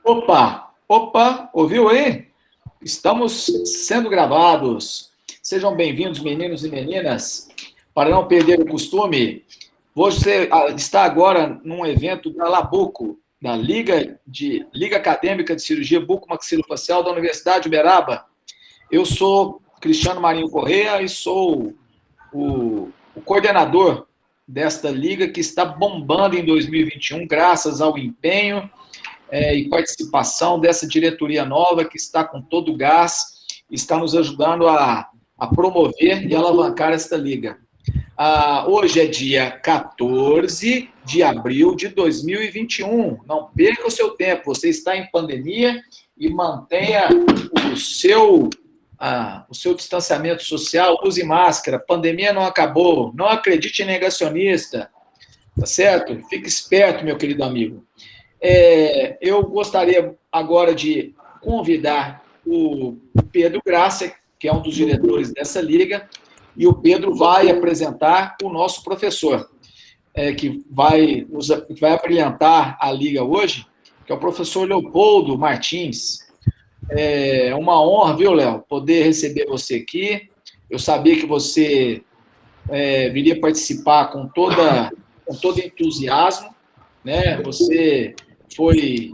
Opa, opa, ouviu aí? Estamos sendo gravados. Sejam bem-vindos, meninos e meninas. Para não perder o costume, você está agora num evento da Labuco, da Liga Acadêmica de Cirurgia Bucomaxilofacial da Universidade de Uberaba. Eu sou Cristiano Marinho Corrêa e sou o coordenador desta liga que está bombando em 2021, graças ao empenho e participação dessa diretoria nova que está com todo o gás, está nos ajudando a promover e alavancar esta liga. Hoje é dia 14 de abril de 2021. Não perca o seu tempo, você está em pandemia e mantenha o seu distanciamento social, use máscara, pandemia não acabou, não acredite em negacionista, tá certo? Fique esperto, meu querido amigo. Eu gostaria agora de convidar o Pedro Graça, que é um dos diretores dessa liga, e o Pedro vai apresentar o nosso professor, que vai abrilhantar a liga hoje, que é o professor Leopoldo Martins. É uma honra, viu, Léo, poder receber você aqui. Eu sabia que você viria participar com todo entusiasmo, né? Você foi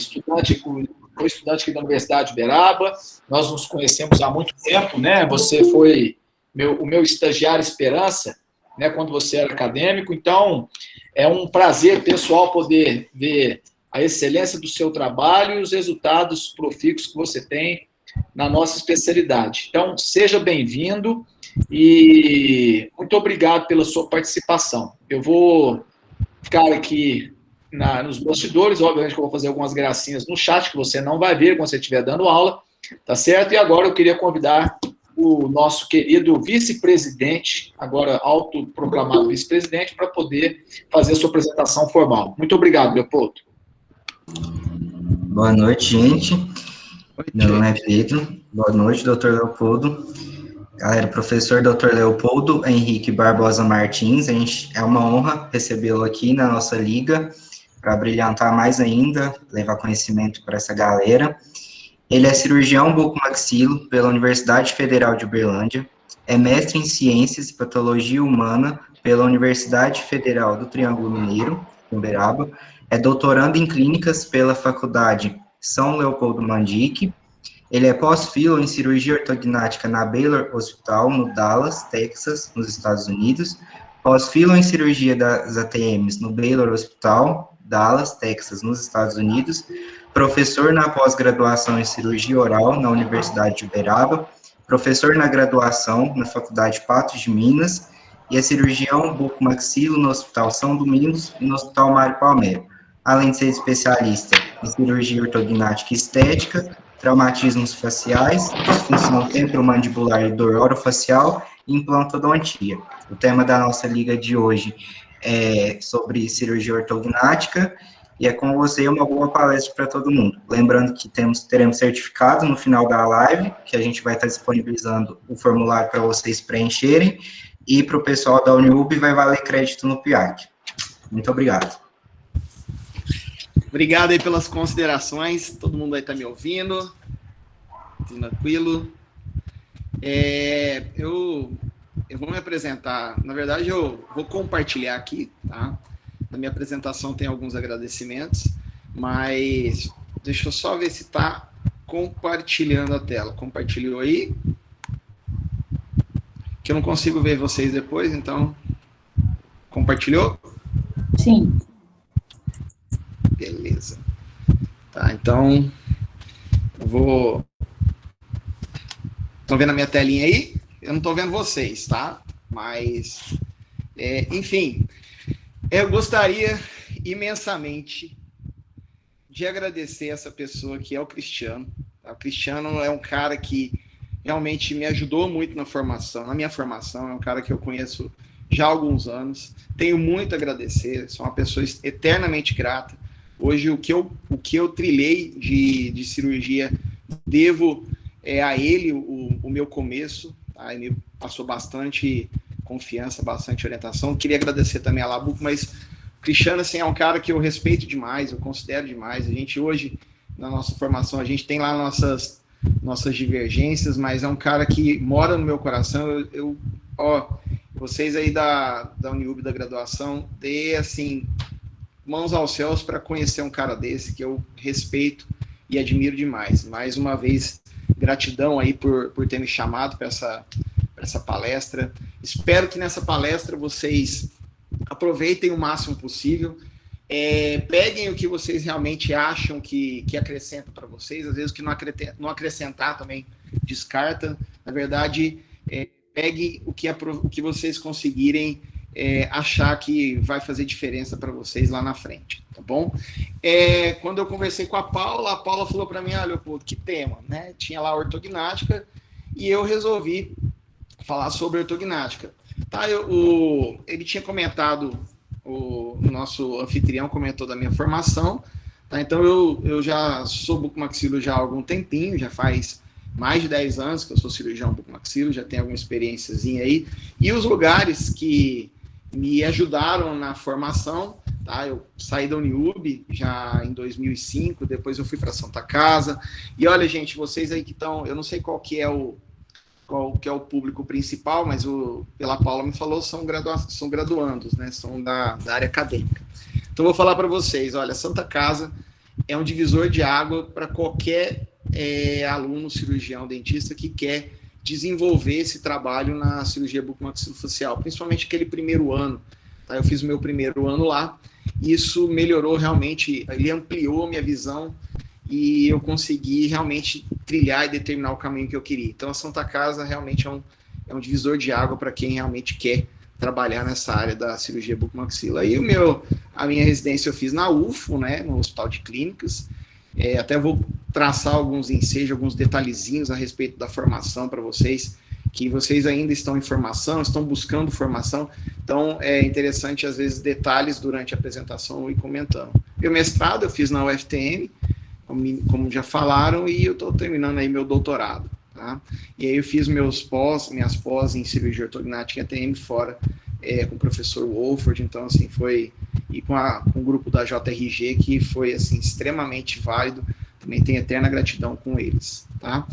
estudante aqui da Universidade de Uberaba, nós nos conhecemos há muito tempo, né? Você foi o meu estagiário esperança, né, quando você era acadêmico, então é um prazer pessoal poder ver a excelência do seu trabalho e os resultados profícuos que você tem na nossa especialidade. Então, seja bem-vindo e muito obrigado pela sua participação. Eu vou ficar aqui nos bastidores, obviamente que eu vou fazer algumas gracinhas no chat, que você não vai ver quando você estiver dando aula, tá certo? E agora eu queria convidar o nosso querido vice-presidente, agora autoproclamado vice-presidente, para poder fazer a sua apresentação formal. Muito obrigado, Leopoldo. Boa noite, gente. Meu nome é Pedro. Boa noite, doutor Leopoldo. Galera, professor Dr. Leopoldo Henrique Barbosa Martins, é uma honra recebê-lo aqui na nossa liga, para brilhantar mais ainda, levar conhecimento para essa galera. Ele é cirurgião bucomaxilo pela Universidade Federal de Uberlândia, é mestre em Ciências e Patologia Humana pela Universidade Federal do Triângulo Mineiro, em Uberaba, é doutorando em Clínicas pela Faculdade São Leopoldo Mandique. Ele é pós-filo em cirurgia ortognática na Baylor Hospital, no Dallas, Texas, nos Estados Unidos. Pós-filo em cirurgia das ATMs no Baylor Hospital, Dallas, Texas, nos Estados Unidos. Professor na pós-graduação em cirurgia oral na Universidade de Uberaba. Professor na graduação na Faculdade Patos de Minas. E é cirurgião bucomaxilo no Hospital São Domingos e no Hospital Mário Palmero. Além de ser especialista em cirurgia ortognática e estética, traumatismos faciais, disfunção temporomandibular e dor orofacial e implantodontia. O tema da nossa liga de hoje é sobre cirurgia ortognática e é com você uma boa palestra para todo mundo. Lembrando que teremos certificado no final da live, que a gente vai estar disponibilizando o formulário para vocês preencherem, e para o pessoal da Uniub vai valer crédito no PIAC. Muito obrigado. Obrigado aí pelas considerações, todo mundo aí está me ouvindo, tranquilo. Eu vou me apresentar, na verdade eu vou compartilhar aqui, tá? Na minha apresentação tem alguns agradecimentos, mas deixa eu só ver se está compartilhando a tela. Compartilhou aí? Que eu não consigo ver vocês depois, então... Compartilhou? Sim. Beleza. Tá, então... Eu vou... Estão vendo a minha telinha aí? Eu não estou vendo vocês, tá? Mas... enfim... Eu gostaria imensamente de agradecer essa pessoa que é o Cristiano. O Cristiano é um cara que realmente me ajudou muito na minha formação, é um cara que eu conheço já há alguns anos, tenho muito a agradecer, sou uma pessoa eternamente grata. Hoje o que eu trilhei de cirurgia, devo a ele o meu começo, tá? Ele me passou bastante confiança, bastante orientação. Queria agradecer também a Labuco, mas o Cristiano assim, é um cara que eu respeito demais, eu considero demais. A gente hoje na nossa formação, a gente tem lá nossas divergências, mas é um cara que mora no meu coração. Vocês aí da Uniub, da graduação, dê, assim, mãos aos céus para conhecer um cara desse, que eu respeito e admiro demais. Mais uma vez, gratidão aí por ter me chamado para essa palestra. Espero que nessa palestra vocês aproveitem o máximo possível, peguem o que vocês realmente acham que acrescenta para vocês, às vezes o que não acrescentar também descarta. Na verdade, pegue o que vocês conseguirem achar que vai fazer diferença para vocês lá na frente, tá bom? Quando eu conversei com a Paula falou para mim, Leopoldo, que tema, né? Tinha lá ortognática e eu resolvi falar sobre ortognática. Tá, ele tinha comentado, o nosso anfitrião comentou da minha formação, tá? Então eu já sou bucomaxilo já há algum tempinho, já faz mais de 10 anos que eu sou cirurgião bucomaxilo, já tenho alguma experiênciazinha aí, e os lugares que me ajudaram na formação, tá? Eu saí da Uniub já em 2005, depois eu fui para Santa Casa, e olha, gente, vocês aí que estão, eu não sei qual que é o público principal, mas pela Paula me falou, são graduandos, né? São da área acadêmica. Então, vou falar para vocês, olha, Santa Casa é um divisor de água para qualquer aluno, cirurgião, dentista que quer desenvolver esse trabalho na cirurgia bucomaxilofacial, principalmente aquele primeiro ano. Tá? Eu fiz o meu primeiro ano lá, e isso melhorou realmente, ele ampliou minha visão, e eu consegui realmente trilhar e determinar o caminho que eu queria. Então, a Santa Casa realmente é um divisor de água para quem realmente quer trabalhar nessa área da cirurgia bucomaxila. Aí a minha residência eu fiz na UFO, né, no Hospital de Clínicas. Até vou traçar alguns ensejos, alguns detalhezinhos a respeito da formação para vocês, que vocês ainda estão em formação, estão buscando formação. Então, é interessante, às vezes, detalhes durante a apresentação e comentando. Meu mestrado eu fiz na UFTM, como já falaram, e eu estou terminando aí meu doutorado, tá? E aí eu fiz minhas pós em cirurgia ortognática e ATM fora, com o professor Wolford, então, assim, e com o grupo da JRG, que foi, assim, extremamente válido, também tenho eterna gratidão com eles, tá?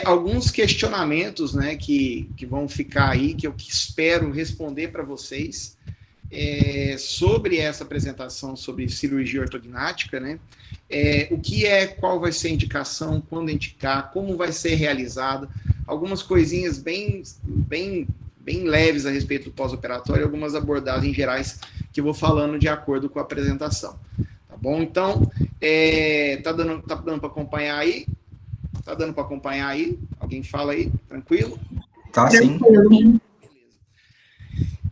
Alguns questionamentos, né, que vão ficar aí, que eu espero responder para vocês, sobre essa apresentação sobre cirurgia ortognática, né? Qual vai ser a indicação, quando indicar, como vai ser realizada, algumas coisinhas bem leves a respeito do pós-operatório, algumas abordagens gerais que eu vou falando de acordo com a apresentação. Tá bom? Então, tá dando para acompanhar aí? Tá dando para acompanhar aí? Alguém fala aí? Tranquilo? Tá, sim. Beleza.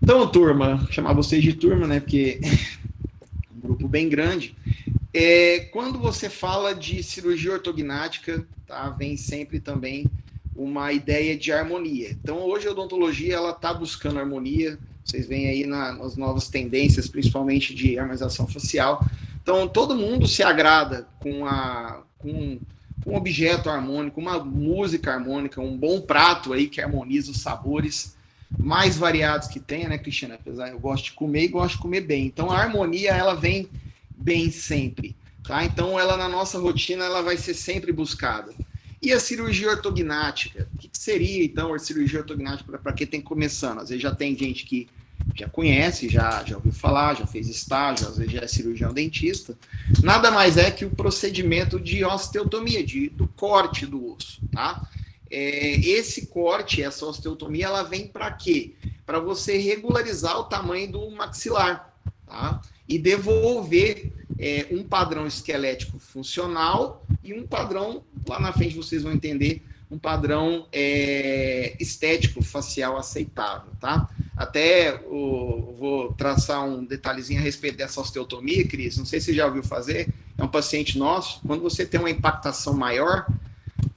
Então, turma, chamar vocês de turma, né? Porque é um grupo bem grande. Quando você fala de cirurgia ortognática, tá, vem sempre também uma ideia de harmonia. Então, hoje a odontologia ela está buscando harmonia. Vocês veem aí nas novas tendências, principalmente de harmonização facial. Então, todo mundo se agrada com um objeto harmônico, uma música harmônica, um bom prato aí que harmoniza os sabores mais variados que tenha, né, Cristina? Apesar, eu gosto de comer e gosto de comer bem. Então, a harmonia, ela vem bem sempre, tá? Então, ela na nossa rotina, ela vai ser sempre buscada. E a cirurgia ortognática? O que seria, então, a cirurgia ortognática para quem tem começando? Às vezes já tem gente que já conhece, já ouviu falar, já fez estágio, às vezes já é cirurgião dentista. Nada mais é que o procedimento de osteotomia, do corte do osso, tá? Esse corte, essa osteotomia, ela vem para quê? Para você regularizar o tamanho do maxilar, tá? E devolver um padrão esquelético funcional e um padrão, lá na frente vocês vão entender, um padrão estético facial aceitável, tá? Até vou traçar um detalhezinho a respeito dessa osteotomia, Cris, não sei se você já ouviu fazer, é um paciente nosso, quando você tem uma impactação maior,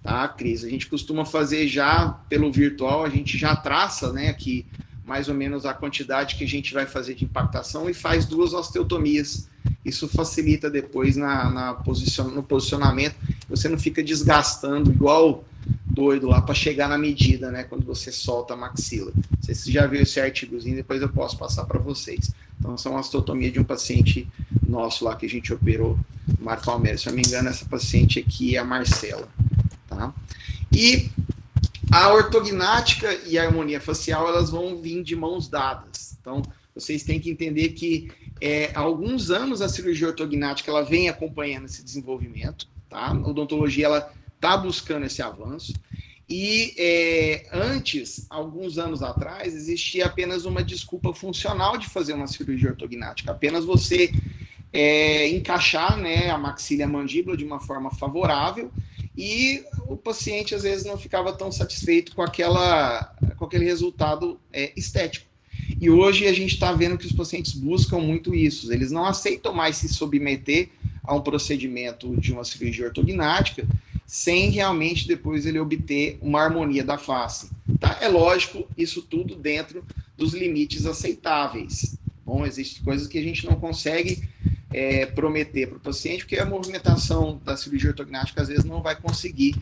tá, Cris, a gente costuma fazer já pelo virtual, a gente já traça, né, aqui mais ou menos a quantidade que a gente vai fazer de impactação e faz 2 osteotomias. Isso facilita depois no posicionamento, você não fica desgastando igual doido lá para chegar na medida, né? Quando você solta a maxila. Não sei se você já viu esse artigozinho, depois eu posso passar para vocês. Então, são uma osteotomia de um paciente nosso lá que a gente operou, Marco Palmeira. Se eu não me engano, essa paciente aqui é a Marcela, tá? E a ortognática e a harmonia facial, elas vão vir de mãos dadas. Então, vocês têm que entender que há alguns anos a cirurgia ortognática ela vem acompanhando esse desenvolvimento, tá? A odontologia ela está buscando esse avanço. E antes, alguns anos atrás, existia apenas uma desculpa funcional de fazer uma cirurgia ortognática. Apenas você encaixar, né, a maxila e a mandíbula de uma forma favorável, e o paciente às vezes não ficava tão satisfeito com aquele resultado estético. E hoje a gente está vendo que os pacientes buscam muito isso. Eles não aceitam mais se submeter a um procedimento de uma cirurgia ortognática sem realmente depois ele obter uma harmonia da face. Tá? É lógico, isso tudo dentro dos limites aceitáveis. Bom, existem coisas que a gente não consegue prometer para o paciente, porque a movimentação da cirurgia ortognática às vezes não vai conseguir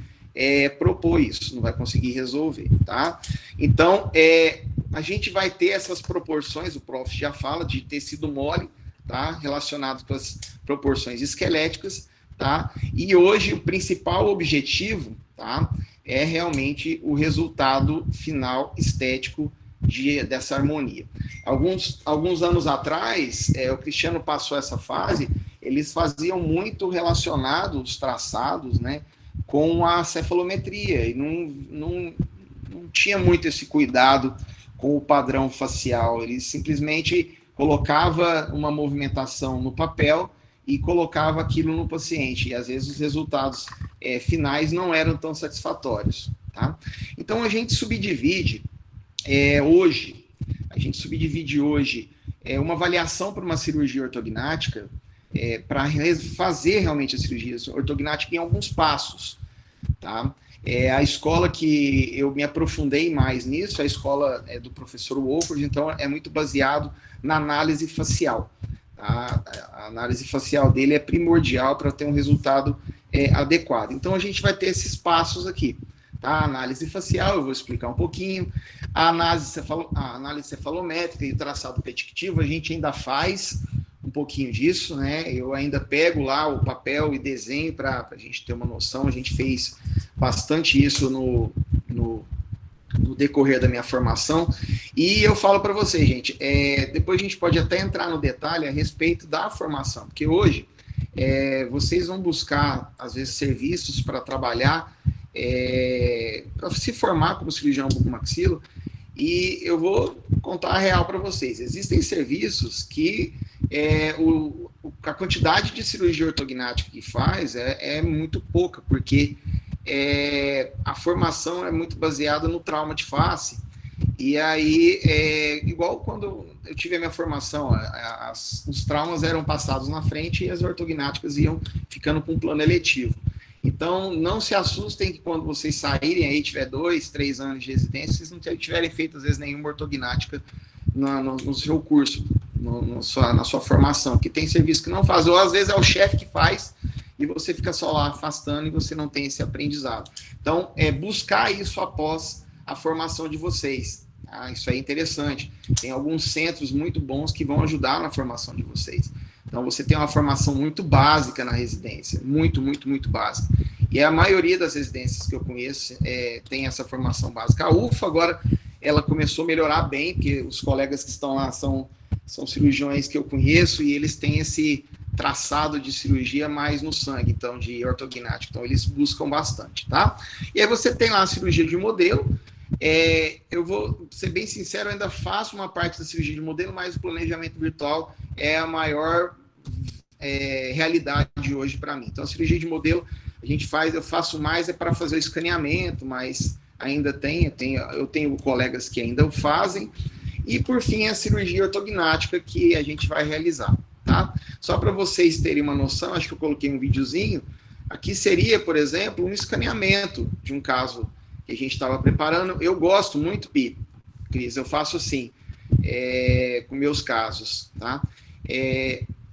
propor isso, não vai conseguir resolver, tá? Então, a gente vai ter essas proporções, o prof já fala de tecido mole, tá? Relacionado com as proporções esqueléticas, tá? E hoje o principal objetivo, tá? É realmente o resultado final estético dessa harmonia. Alguns anos atrás, o Cristiano passou essa fase, eles faziam muito relacionado os traçados, né, com a cefalometria, e não tinha muito esse cuidado com o padrão facial. Ele simplesmente colocava uma movimentação no papel e colocava aquilo no paciente, e às vezes os resultados finais não eram tão satisfatórios, tá? Então a gente subdivide hoje uma avaliação para uma cirurgia ortognática, para fazer realmente a cirurgia ortognática em alguns passos, tá? A escola que eu me aprofundei mais nisso, a escola do professor Wolford, então é muito baseado na análise facial. Tá? A análise facial dele é primordial para ter um resultado adequado. Então a gente vai ter esses passos aqui. Tá? A análise facial, eu vou explicar um pouquinho. A análise cefalométrica e o traçado predictivo, a gente ainda faz um pouquinho disso, né? Eu ainda pego lá o papel e desenho para a gente ter uma noção. A gente fez bastante isso no decorrer da minha formação. E eu falo para vocês, gente, depois a gente pode até entrar no detalhe a respeito da formação, porque hoje vocês vão buscar, às vezes, serviços para trabalhar, para se formar como cirurgião bucomaxilo, e eu vou contar a real para vocês. Existem serviços que a quantidade de cirurgia ortognática que faz é muito pouca, porque a formação é muito baseada no trauma de face. E aí, igual quando eu tive a minha formação, os traumas eram passados na frente e as ortognáticas iam ficando com um plano eletivo. Então, não se assustem que quando vocês saírem aí, tiver 2, 3 anos de residência, vocês não tiverem feito, às vezes, nenhuma ortognática no seu curso, na sua formação, que tem serviço que não faz, ou às vezes é o chefe que faz, e você fica só lá afastando e você não tem esse aprendizado. Então, buscar isso após a formação de vocês. Tá? Isso é interessante. Tem alguns centros muito bons que vão ajudar na formação de vocês. Então, você tem uma formação muito básica na residência, muito, muito, muito básica. E a maioria das residências que eu conheço tem essa formação básica. A UFA, agora, ela começou a melhorar bem, porque os colegas que estão lá são cirurgiões que eu conheço e eles têm esse traçado de cirurgia mais no sangue, então, de ortognática. Então, eles buscam bastante, tá? E aí você tem lá a cirurgia de modelo. Eu vou ser bem sincero, eu ainda faço uma parte da cirurgia de modelo, mas o planejamento virtual é a maior realidade hoje para mim. Então, a cirurgia de modelo, eu faço mais para fazer o escaneamento, mas ainda eu tenho colegas que ainda o fazem. E, por fim, a cirurgia ortognática que a gente vai realizar, tá? Só para vocês terem uma noção, acho que eu coloquei um videozinho. Aqui seria, por exemplo, um escaneamento de um caso que a gente estava preparando. Eu gosto muito, Cris, eu faço assim, com meus casos, tá?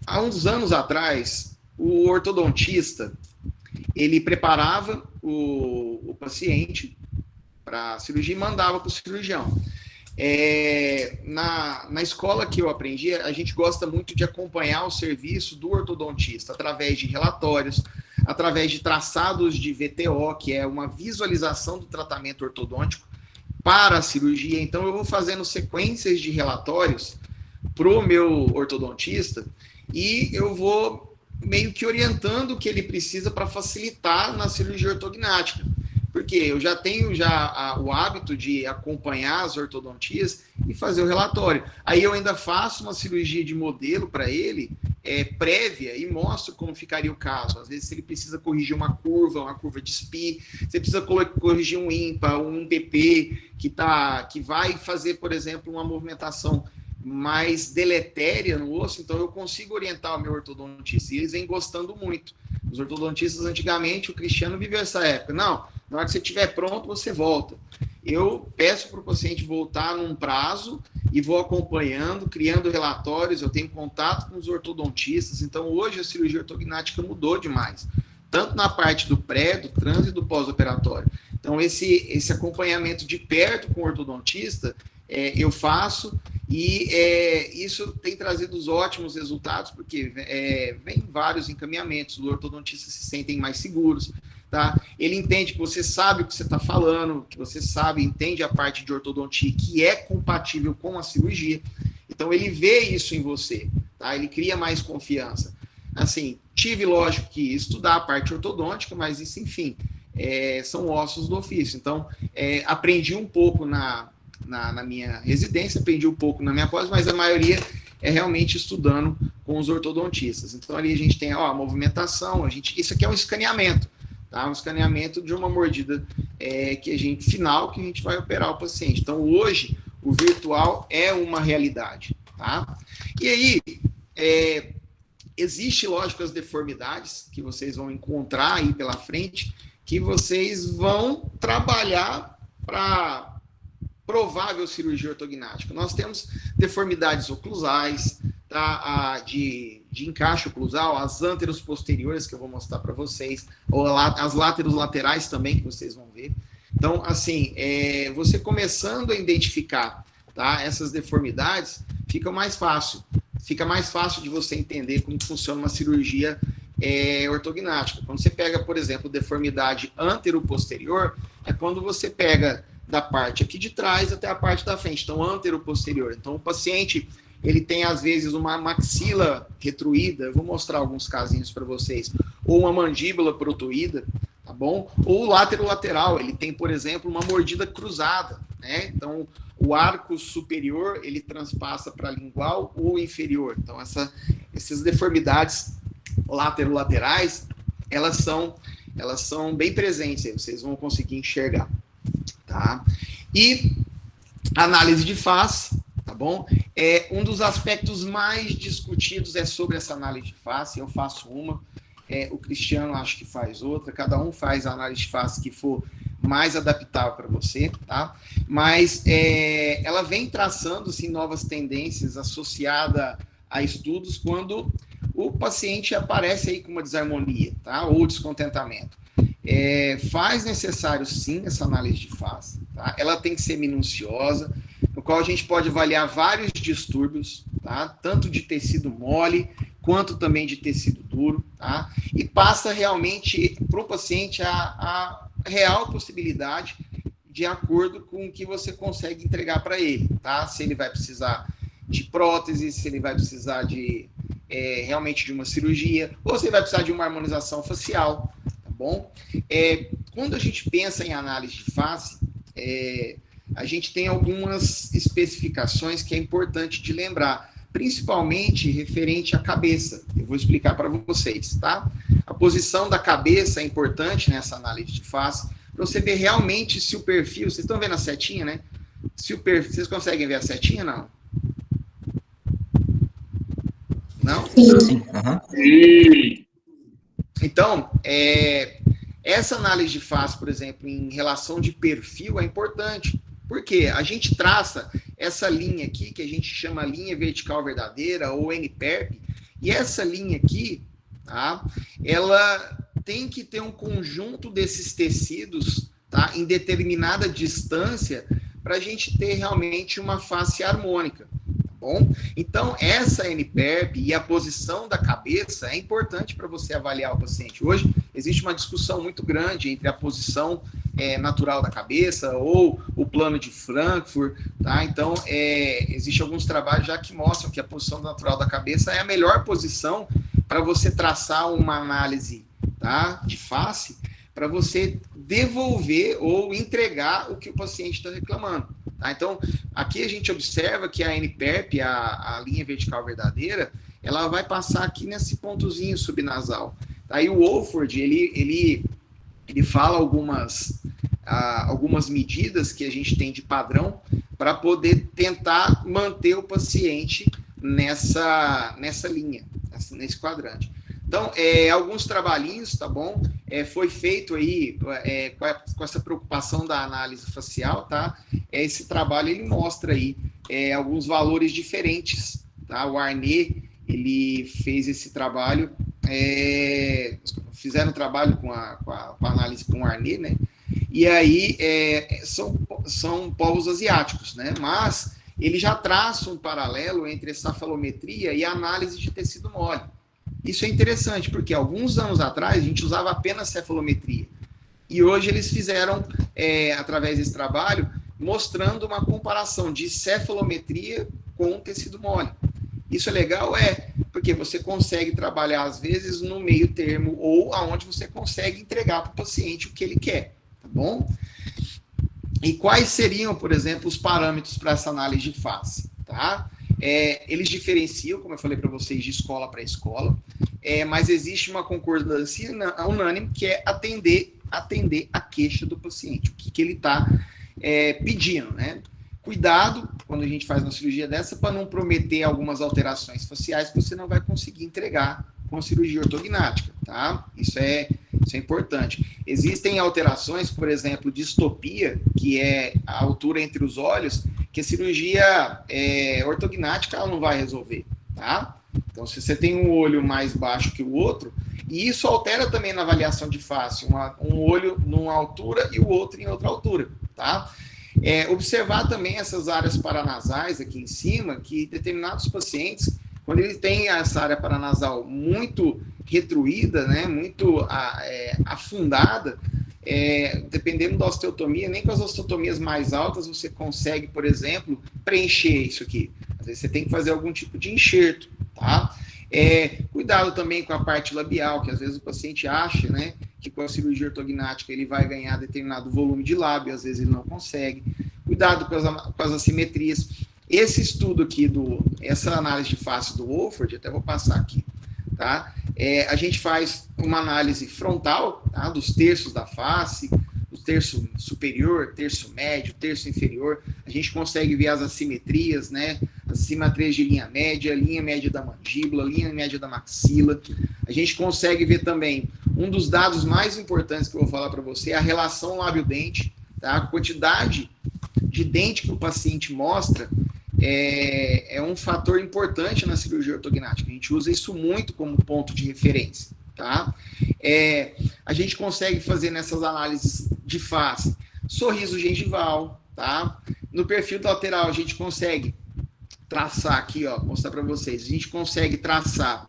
Há uns anos atrás, o ortodontista, ele preparava o paciente, para cirurgia e mandava para o cirurgião. Na escola que eu aprendi, a gente gosta muito de acompanhar o serviço do ortodontista através de relatórios, através de traçados de VTO, que é uma visualização do tratamento ortodôntico para a cirurgia. Então, eu vou fazendo sequências de relatórios para o meu ortodontista e eu vou meio que orientando o que ele precisa para facilitar na cirurgia ortognática. Porque eu já tenho o hábito de acompanhar as ortodontias e fazer o relatório. Aí eu ainda faço uma cirurgia de modelo para ele, prévia, e mostro como ficaria o caso. Às vezes, se ele precisa corrigir uma curva de SPI, se precisa corrigir um IMPA, um PP, que vai fazer, por exemplo, uma movimentação mais deletéria no osso, então eu consigo orientar o meu ortodontista. E eles vêm gostando muito. Os ortodontistas, antigamente, o Cristiano viveu essa época. Não, na hora que você estiver pronto, você volta. Eu peço para o paciente voltar num prazo e vou acompanhando, criando relatórios, eu tenho contato com os ortodontistas. Então, hoje, a cirurgia ortognática mudou demais, tanto na parte do pré, do trans e do pós-operatório. Então, esse acompanhamento de perto com o ortodontista, eu faço, e isso tem trazido os ótimos resultados, porque vem vários encaminhamentos, os ortodontistas se sentem mais seguros, tá? Ele entende que você sabe o que você está falando, que você entende a parte de ortodontia que é compatível com a cirurgia, então ele vê isso em você, tá? Ele cria mais confiança. Assim, tive, lógico, que estudar a parte ortodôntica, mas isso, enfim, são ossos do ofício. Então, aprendi um pouco na minha residência, aprendi um pouco na minha pós, mas a maioria é realmente estudando com os ortodontistas. Então, ali a gente tem a movimentação, isso aqui é um escaneamento, tá? Um escaneamento de uma mordida final que a gente vai operar o paciente. Então, hoje, o virtual é uma realidade, tá? E aí, existe, lógico, as deformidades que vocês vão encontrar aí pela frente, que vocês vão trabalhar para provável cirurgia ortognática. Nós temos deformidades oclusais, tá? De encaixe oclusal, as ânteros posteriores, que eu vou mostrar para vocês, ou as láteros laterais também, que vocês vão ver. Então, assim, você começando a identificar, tá, essas deformidades, fica mais fácil de você entender como funciona uma cirurgia ortognática. Quando você pega, por exemplo, deformidade antero-posterior, é quando você pega da parte aqui de trás até a parte da frente, então antero-posterior. Então o paciente, ele tem às vezes uma maxila retruída, eu vou mostrar alguns casinhos para vocês, ou uma mandíbula protuída, tá bom? Ou o látero-lateral, ele tem, por exemplo, uma mordida cruzada, né? Então o arco superior, ele transpassa para lingual ou inferior. Então essas deformidades látero-laterais, elas são bem presentes aí, vocês vão conseguir enxergar. Tá? E análise de face, tá bom? Um dos aspectos mais discutidos é sobre essa análise de face. Eu faço uma, o Cristiano acho que faz outra, cada um faz a análise de face que for mais adaptável para você, tá? Mas ela vem traçando assim, novas tendências associadas a estudos quando o paciente aparece aí com uma desarmonia, tá? Ou descontentamento. Faz necessário, sim, essa análise de face, tá? Ela tem que ser minuciosa, no qual a gente pode avaliar vários distúrbios, tá? Tanto de tecido mole, quanto também de tecido duro, tá? E passa realmente para o paciente a real possibilidade de acordo com o que você consegue entregar para ele, tá? Se ele vai precisar de prótese, se ele vai precisar de realmente de uma cirurgia, ou se ele vai precisar de uma harmonização facial, bom? Quando a gente pensa em análise de face, a gente tem algumas especificações que é importante de lembrar, principalmente referente à cabeça. Eu vou explicar para vocês, tá? A posição da cabeça é importante nessa análise de face, para você ver realmente se o perfil... Vocês estão vendo a setinha, né? Vocês conseguem ver a setinha, não? Não? Sim. Uhum. Então, essa análise de face, por exemplo, em relação de perfil, é importante. Porque a gente traça essa linha aqui, que a gente chama linha vertical verdadeira, ou NPERP, e essa linha aqui, tá, ela tem que ter um conjunto desses tecidos, tá? Em determinada distância, para a gente ter realmente uma face harmônica. Bom, então essa NPERP e a posição da cabeça é importante para você avaliar o paciente. Hoje existe uma discussão muito grande entre a posição natural da cabeça ou o plano de Frankfurt, tá? Então existe alguns trabalhos já que mostram que a posição natural da cabeça é a melhor posição para você traçar uma análise, tá, de face, para você devolver ou entregar o que o paciente está reclamando. Tá? Então, aqui a gente observa que a NPERP, a linha vertical verdadeira, ela vai passar aqui nesse pontozinho subnasal. Tá? E o Wolford, ele fala algumas medidas que a gente tem de padrão para poder tentar manter o paciente nessa linha, nesse quadrante. Então, alguns trabalhinhos, tá bom? Foi feito aí com essa preocupação da análise facial, tá? Esse trabalho, ele mostra aí alguns valores diferentes, tá? O Arnett, ele fez esse trabalho, fizeram trabalho com a análise com o Arnett, né? E aí, são povos asiáticos, né? Mas ele já traça um paralelo entre a cefalometria e a análise de tecido mole. Isso é interessante, porque alguns anos atrás a gente usava apenas cefalometria. E hoje eles fizeram, através desse trabalho, mostrando uma comparação de cefalometria com tecido mole. Isso é legal? Porque você consegue trabalhar, às vezes, no meio termo, ou aonde você consegue entregar para o paciente o que ele quer, tá bom? E quais seriam, por exemplo, os parâmetros para essa análise de face, tá? Eles diferenciam, como eu falei para vocês, de escola para escola, mas existe uma concordância unânime que é atender a queixa do paciente, o que ele está pedindo, né? Cuidado, quando a gente faz uma cirurgia dessa, para não prometer algumas alterações faciais que você não vai conseguir entregar com a cirurgia ortognática, tá? Isso é importante. Existem alterações, por exemplo, distopia, que é a altura entre os olhos, que a cirurgia ortognática ela não vai resolver, tá? Então, se você tem um olho mais baixo que o outro, e isso altera também na avaliação de face, um olho numa altura e o outro em outra altura, tá? Observar também essas áreas paranasais aqui em cima, que determinados pacientes, quando ele tem essa área paranasal muito retruída, né, muito afundada, dependendo da osteotomia, nem com as osteotomias mais altas você consegue, por exemplo, preencher isso aqui. Às vezes você tem que fazer algum tipo de enxerto, tá? Cuidado também com a parte labial, que às vezes o paciente acha, né, que com a cirurgia ortognática ele vai ganhar determinado volume de lábio, às vezes ele não consegue. Cuidado com as assimetrias. Esse estudo aqui, essa análise de face do Wolford, até vou passar aqui, tá? A gente faz uma análise frontal, tá? Dos terços da face, o terço superior, terço médio, terço inferior. A gente consegue ver as assimetrias, né? As assimetrias de linha média da mandíbula, linha média da maxila. A gente consegue ver também, um dos dados mais importantes que eu vou falar para você, é a relação lábio-dente, tá? A quantidade de dente que o paciente mostra é um fator importante na cirurgia ortognática. A gente usa isso muito como ponto de referência, tá? A gente consegue fazer nessas análises de face sorriso gengival, tá? No perfil lateral a gente consegue traçar aqui, ó, mostrar para vocês. A gente consegue traçar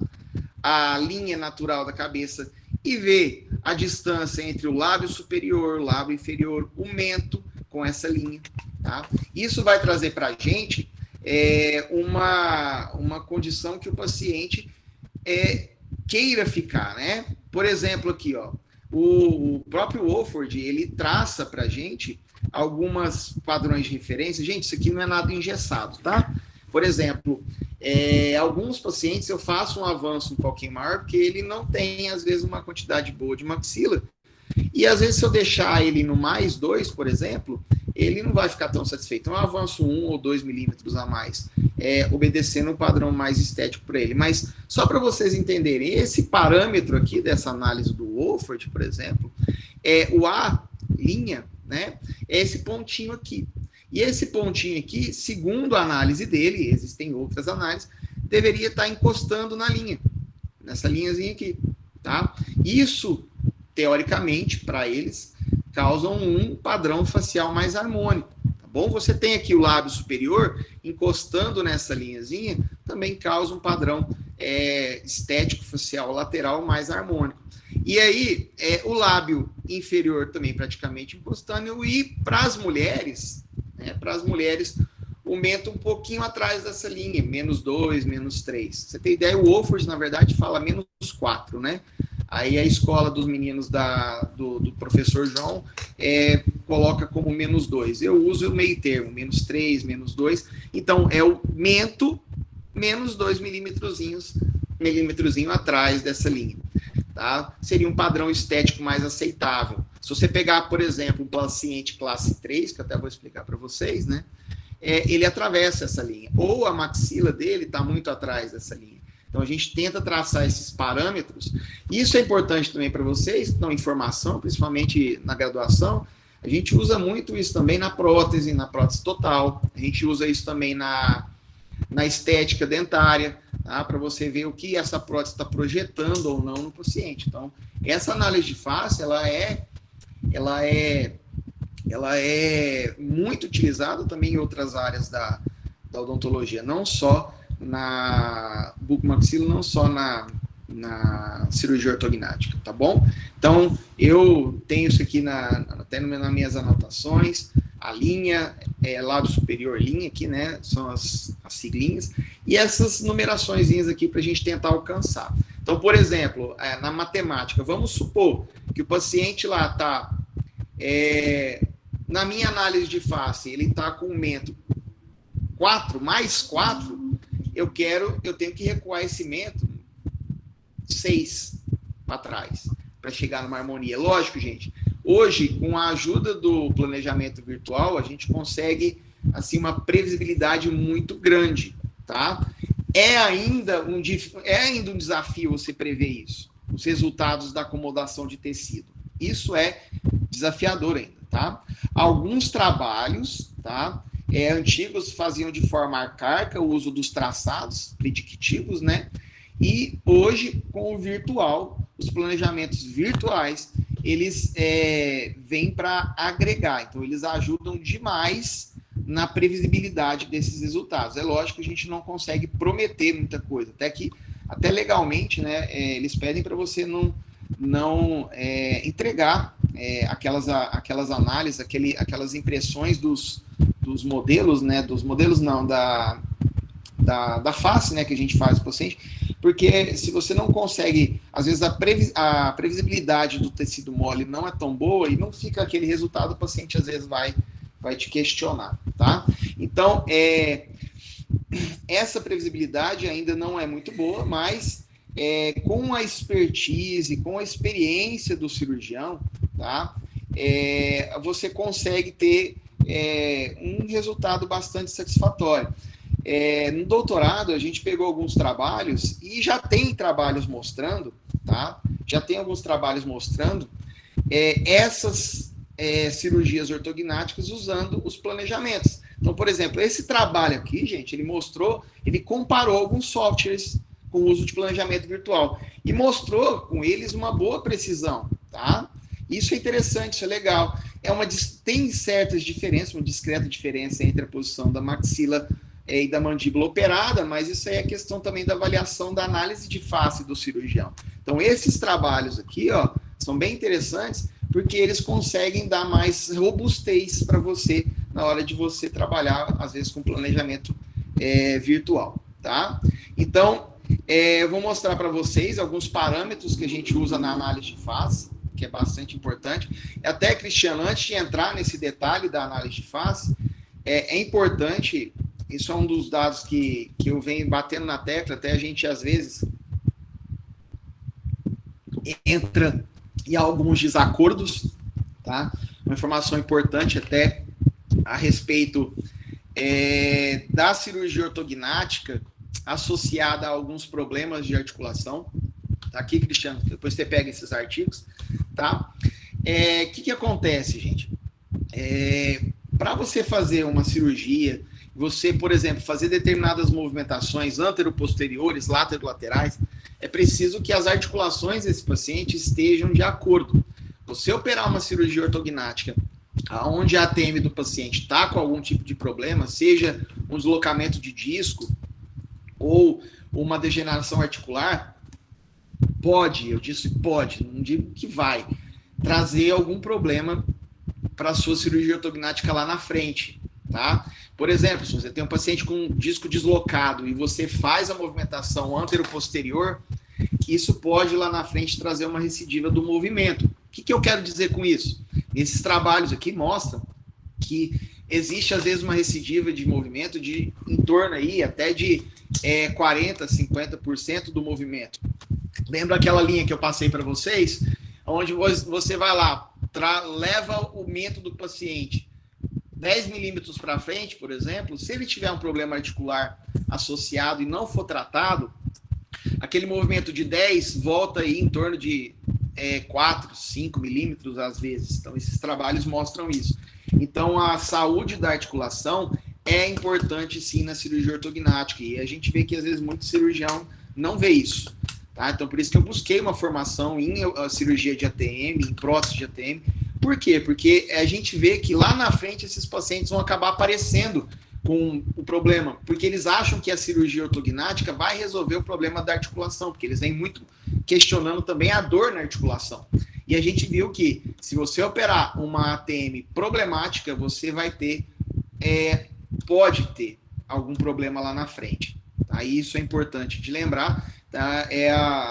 a linha natural da cabeça e ver a distância entre o lábio superior, o lábio inferior, o mento com essa linha, tá? Isso vai trazer para a gente uma condição que o paciente queira ficar, né? Por exemplo, aqui, ó, o próprio Wolford, ele traça para a gente algumas padrões de referência. Gente, isso aqui não é nada engessado, tá? Por exemplo, alguns pacientes eu faço um avanço um pouquinho maior porque ele não tem, às vezes, uma quantidade boa de maxila. E, às vezes, se eu deixar ele no +2, por exemplo, ele não vai ficar tão satisfeito. Então, eu avanço 1 ou 2 milímetros a mais, obedecendo um padrão mais estético para ele. Mas, só para vocês entenderem, esse parâmetro aqui dessa análise do Wolford, por exemplo, o A', né, é esse pontinho aqui. E esse pontinho aqui, segundo a análise dele, existem outras análises, deveria estar encostando na linha, nessa linhazinha aqui, tá? Isso, teoricamente, para eles, causam um padrão facial mais harmônico, tá bom? Você tem aqui o lábio superior encostando nessa linhazinha, também causa um padrão estético facial lateral mais harmônico. E aí, o lábio inferior também praticamente encostando, e para as mulheres, o mento um pouquinho atrás dessa linha, -2, -3. Você tem ideia, o Wolford, na verdade, fala -4, né? Aí a escola dos meninos do professor João coloca como -2. Eu uso o meio termo, -3, -2. Então, é o mento -2 milímetrozinho atrás dessa linha. Tá? Seria um padrão estético mais aceitável. Se você pegar, por exemplo, um paciente classe 3, que eu até vou explicar para vocês, né? Ele atravessa essa linha. Ou a maxila dele está muito atrás dessa linha. Então, a gente tenta traçar esses parâmetros. Isso é importante também para vocês, que dão informação, principalmente na graduação. A gente usa muito isso também na prótese total. A gente usa isso também na estética dentária, tá? Para você ver o que essa prótese está projetando ou não no paciente. Então, essa análise de face, ela é muito utilizada também em outras áreas da odontologia, não só na bucomaxilo, não só na cirurgia ortognática, tá bom? Então, eu tenho isso aqui até nas minhas anotações, a linha, lado superior linha aqui, né, são as siglinhas, e essas numeraçõezinhas aqui para a gente tentar alcançar. Então, por exemplo, na matemática, vamos supor que o paciente lá está, na minha análise de face, ele está com um mento 4, mais 4, eu tenho que recuar esse mento 6 para trás, para chegar numa harmonia. Lógico, gente, hoje, com a ajuda do planejamento virtual, a gente consegue, assim, uma previsibilidade muito grande, tá? É ainda um desafio você prever isso, os resultados da acomodação de tecido. Isso é desafiador ainda, tá? Alguns trabalhos, tá? Antigos faziam de forma arcaica o uso dos traçados predictivos, né? E hoje, com o virtual, os planejamentos virtuais, eles vêm para agregar. Então, eles ajudam demais na previsibilidade desses resultados. É lógico que a gente não consegue prometer muita coisa. Até legalmente, né, eles pedem para você não entregar aquelas análises, aquelas impressões dos modelos, né? Dos modelos não, da face, né, que a gente faz para o paciente, porque se você não consegue, às vezes a previsibilidade do tecido mole não é tão boa e não fica aquele resultado, o paciente às vezes vai te questionar, tá? Então, essa previsibilidade ainda não é muito boa, mas com a expertise, com a experiência do cirurgião, tá? Você consegue ter um resultado bastante satisfatório. No doutorado, a gente pegou alguns trabalhos e já tem trabalhos mostrando, tá? Já tem alguns trabalhos mostrando essas cirurgias ortognáticas usando os planejamentos. Então, por exemplo, esse trabalho aqui, gente, ele comparou alguns softwares com o uso de planejamento virtual e mostrou com eles uma boa precisão, tá? Isso é interessante, isso é legal. Tem certas diferenças, uma discreta diferença entre a posição da maxila e da mandíbula operada, mas isso aí é questão também da avaliação da análise de face do cirurgião. Então, esses trabalhos aqui, ó, são bem interessantes, porque eles conseguem dar mais robustez para você na hora de você trabalhar, às vezes, com planejamento virtual, tá? Então, eu vou mostrar para vocês alguns parâmetros que a gente usa na análise de face, que é bastante importante. Até, Cristiano, antes de entrar nesse detalhe da análise de face, é importante, isso é um dos dados que eu venho batendo na tecla, até a gente, às vezes, entra em alguns desacordos, tá? Uma informação importante até a respeito da cirurgia ortognática associada a alguns problemas de articulação. Tá aqui, Cristiano, depois você pega esses artigos, tá? Que acontece, gente? Para você fazer uma cirurgia, você, por exemplo, fazer determinadas movimentações antero-posteriores, látero-laterais, é preciso que as articulações desse paciente estejam de acordo. você operar uma cirurgia ortognática onde a ATM do paciente está com algum tipo de problema, seja um deslocamento de disco ou uma degeneração articular, pode, eu disse pode, não digo que vai, trazer algum problema para a sua cirurgia ortognática lá na frente, tá? Por exemplo, se você tem um paciente com um disco deslocado e você faz a movimentação antero-posterior, isso pode lá na frente trazer uma recidiva do movimento. O que eu quero dizer com isso? Esses trabalhos aqui mostram que existe às vezes uma recidiva de movimento de em torno aí até de 40%, 50% do movimento. Lembra aquela linha que eu passei para vocês? Onde você vai lá, leva o aumento do paciente 10 milímetros para frente, por exemplo, se ele tiver um problema articular associado e não for tratado, aquele movimento de 10 volta aí em torno de 4, 5 milímetros às vezes. Então, esses trabalhos mostram isso. Então, a saúde da articulação é importante, sim, na cirurgia ortognática. E a gente vê que, às vezes, muito cirurgião não vê isso. Tá? Então, por isso que eu busquei uma formação em cirurgia de ATM, em prótese de ATM. Por quê? Porque a gente vê que lá na frente esses pacientes vão acabar aparecendo com o problema, porque eles acham que a cirurgia ortognática vai resolver o problema da articulação, porque eles vêm muito questionando também a dor na articulação. E a gente viu que se você operar uma ATM problemática, você vai ter, pode ter algum problema lá na frente. Tá? E isso é importante de lembrar. Tá?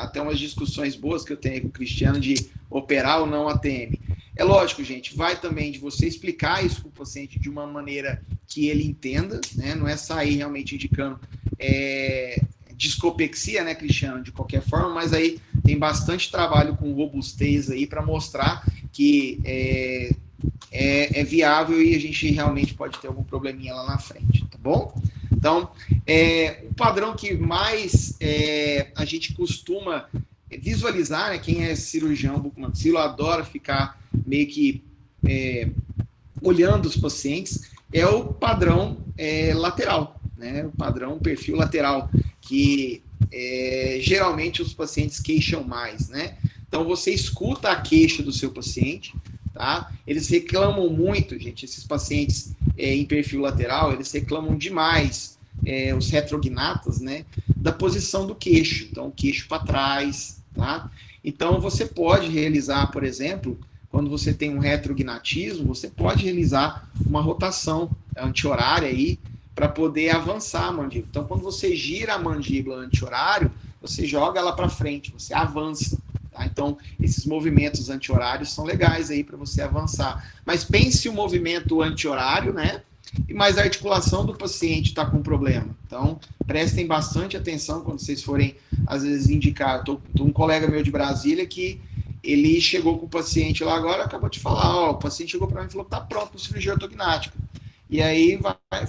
Até umas discussões boas que eu tenho com o Cristiano de operar ou não ATM. É lógico, gente, vai também de você explicar isso para o paciente de uma maneira que ele entenda, né? Não é sair realmente indicando discopexia, né, Cristiano, de qualquer forma, mas aí tem bastante trabalho com robustez aí para mostrar que é viável e a gente realmente pode ter algum probleminha lá na frente, tá bom? Então, o padrão que mais a gente costuma visualizar, né, quem é cirurgião bucomaxilo adora ficar meio que olhando os pacientes, é o padrão lateral, né, o padrão perfil lateral, que geralmente os pacientes queixam mais, né? Então, você escuta a queixa do seu paciente, tá? Eles reclamam muito, gente, esses pacientes em perfil lateral, eles reclamam demais, os retrognatas, né, da posição do queixo, então, o queixo para trás, tá? Então, você pode realizar, por exemplo, quando você tem um retrognatismo, você pode realizar uma rotação anti-horária aí, para poder avançar a mandíbula. Então, quando você gira a mandíbula anti-horário, você joga ela para frente, você avança. Tá? Então, esses movimentos anti-horários são legais aí para você avançar. Mas pense o movimento anti-horário, né? Mas a articulação do paciente está com problema. Então, prestem bastante atenção quando vocês forem, às vezes, indicar. Tô um colega meu de Brasília que ele chegou com o paciente lá agora, acabou de falar, o paciente chegou para mim e falou que está pronto para cirurgia ortognática. E aí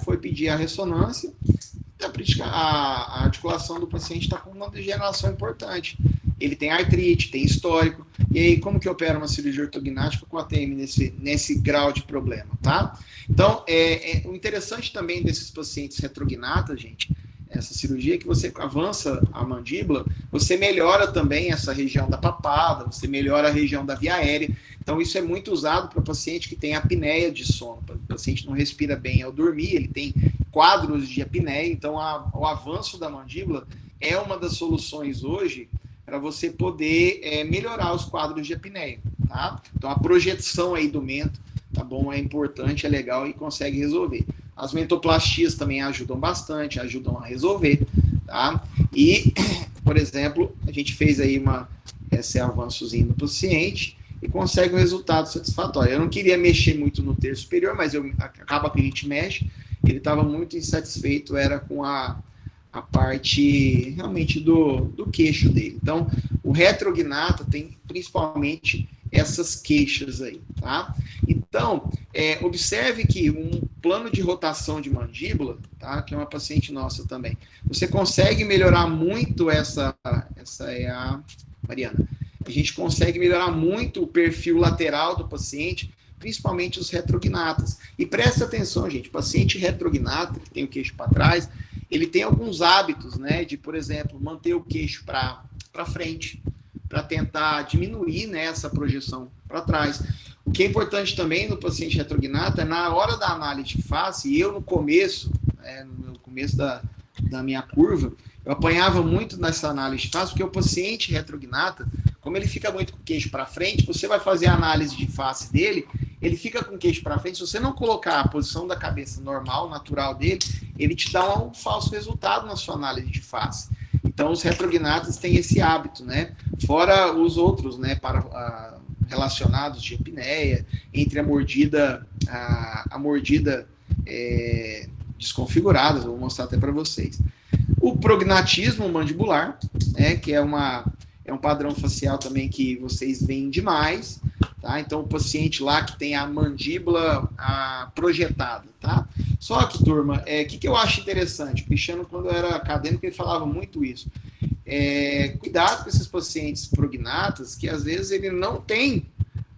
foi pedir a ressonância, a articulação do paciente está com uma degeneração importante. Ele tem artrite, tem histórico. E aí, como que opera uma cirurgia ortognática com ATM nesse grau de problema, tá? Então, o interessante também desses pacientes retrognatas, gente, essa cirurgia, que você avança a mandíbula, você melhora também essa região da papada, você melhora a região da via aérea. Então, isso é muito usado para o paciente que tem apneia de sono. O paciente não respira bem ao dormir, ele tem quadros de apneia. Então, o avanço da mandíbula é uma das soluções hoje para você poder melhorar os quadros de apneia, tá? Então, a projeção aí do mento, tá bom? É importante, é legal e consegue resolver. As mentoplastias também ajudam bastante, ajudam a resolver, tá? E, por exemplo, a gente fez aí esse avançozinho no paciente e consegue um resultado satisfatório. Eu não queria mexer muito no terço superior, mas acaba que a gente mexe. Ele estava muito insatisfeito, era com a parte realmente do queixo dele. Então, o retrognata tem principalmente essas queixas aí, tá? Então, observe que um plano de rotação de mandíbula, tá? Que é uma paciente nossa também, você consegue melhorar muito essa é a Mariana. A gente consegue melhorar muito o perfil lateral do paciente, principalmente os retrognatas. E presta atenção, gente, o paciente retrognata, que tem o queixo para trás, ele tem alguns hábitos, né, de, por exemplo, manter o queixo para frente, para tentar diminuir, né, essa projeção para trás. O que é importante também no paciente retrognato é na hora da análise de face, e eu no começo da minha curva, eu apanhava muito nessa análise de face, porque o paciente retrognata, como ele fica muito com o queixo para frente, você vai fazer a análise de face dele, ele fica com o queixo para frente, se você não colocar a posição da cabeça normal, natural dele, ele te dá um falso resultado na sua análise de face. Então, os retrognatas têm esse hábito, né? Fora os outros, né? Relacionados de apneia, entre a mordida desconfigurada, vou mostrar até para vocês. O prognatismo mandibular, né? Que é um padrão facial também que vocês veem demais, tá? Então, o paciente lá que tem a mandíbula projetada, tá? Só que, turma, que eu acho interessante? O Cristiano, quando era acadêmico, ele falava muito isso. Cuidado com esses pacientes prognatas, que às vezes ele não tem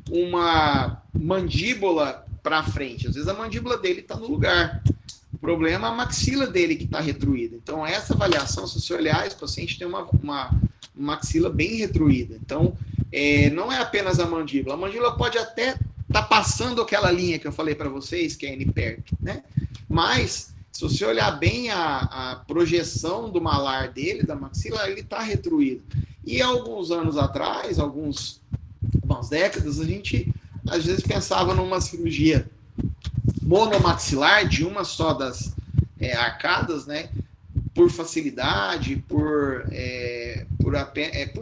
uma mandíbula para frente. Às vezes a mandíbula dele está no lugar. O problema é a maxila dele que está retruída. Então, essa avaliação, se você olhar, esse paciente tem uma maxila bem retruída. Então, não é apenas a mandíbula. A mandíbula pode até estar passando aquela linha que eu falei para vocês, que é N-PERC, né? Mas, se você olhar bem a projeção do malar dele, da maxila, ele está retruído. E alguns anos atrás, algumas décadas, a gente às vezes pensava numa cirurgia monomaxilar de uma só das arcadas, né? Por facilidade, por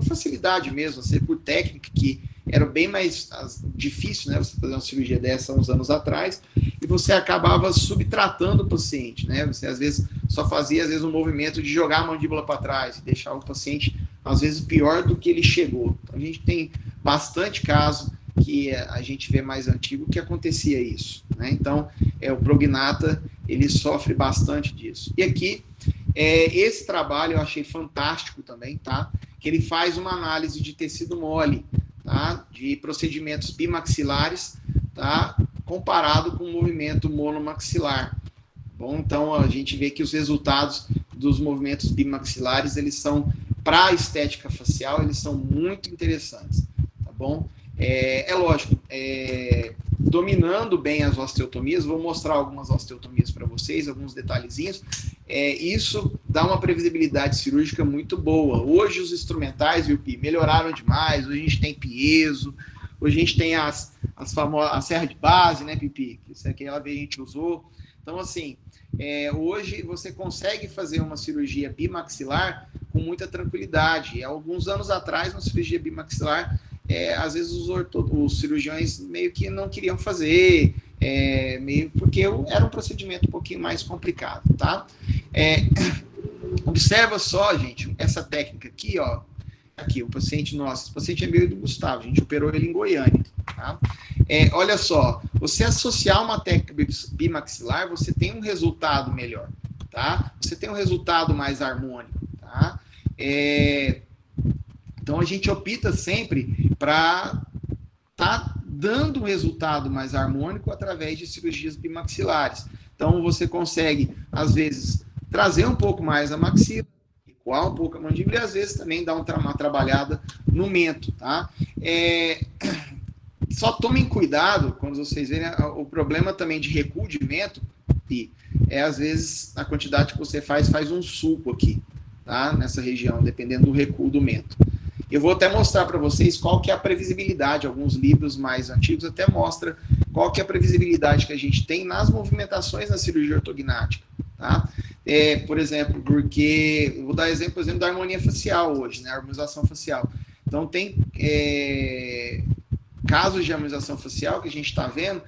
facilidade mesmo, assim, por técnica, que era bem mais difícil, né? Você fazer uma cirurgia dessa uns anos atrás, e você acabava subtratando o paciente, né? Você às vezes só fazia um movimento de jogar a mandíbula para trás e deixar o paciente às vezes pior do que ele chegou. Então, a gente tem bastante caso que a gente vê mais antigo que acontecia isso, né? Então, o prognata, ele sofre bastante disso. E aqui, esse trabalho eu achei fantástico também, tá? Que ele faz uma análise de tecido mole, tá? De procedimentos bimaxilares, tá? Comparado com o movimento monomaxilar. Bom, então a gente vê que os resultados dos movimentos bimaxilares, eles são, para a estética facial, eles são muito interessantes, tá bom? Lógico, dominando bem as osteotomias, vou mostrar algumas osteotomias para vocês, alguns detalhezinhos. Isso dá uma previsibilidade cirúrgica muito boa. Hoje os instrumentais, viu, Pi, melhoraram demais. Hoje a gente tem piezo, hoje a gente tem a serra de base, né, Pipi? Isso aqui a gente usou. Então, assim, hoje você consegue fazer uma cirurgia bimaxilar com muita tranquilidade. Alguns anos atrás, uma cirurgia bimaxilar, às vezes os cirurgiões meio que não queriam fazer, porque era um procedimento um pouquinho mais complicado, tá? Observa só, gente, essa técnica aqui, ó. Aqui, o paciente nosso, esse paciente é meio do Gustavo, a gente operou ele em Goiânia, tá? Olha só, você associar uma técnica bimaxilar, você tem um resultado melhor, tá? Você tem um resultado mais harmônico, tá? Então, a gente opta sempre para dando um resultado mais harmônico através de cirurgias bimaxilares. Então, você consegue, às vezes, trazer um pouco mais a maxila, recuar um pouco a mandíbula e, às vezes, também dar uma trabalhada no mento, tá? Só tomem cuidado quando vocês verem o problema também de recuo de mento, e às vezes, a quantidade que você faz um sulco aqui, tá? Nessa região, dependendo do recuo do mento. Eu vou até mostrar para vocês qual que é a previsibilidade. Alguns livros mais antigos até mostram qual que é a previsibilidade que a gente tem nas movimentações na cirurgia ortognática, tá? Por exemplo, porque eu vou dar exemplo, por exemplo, da harmonia facial hoje, né? A harmonização facial. Então, tem casos de harmonização facial que a gente está vendo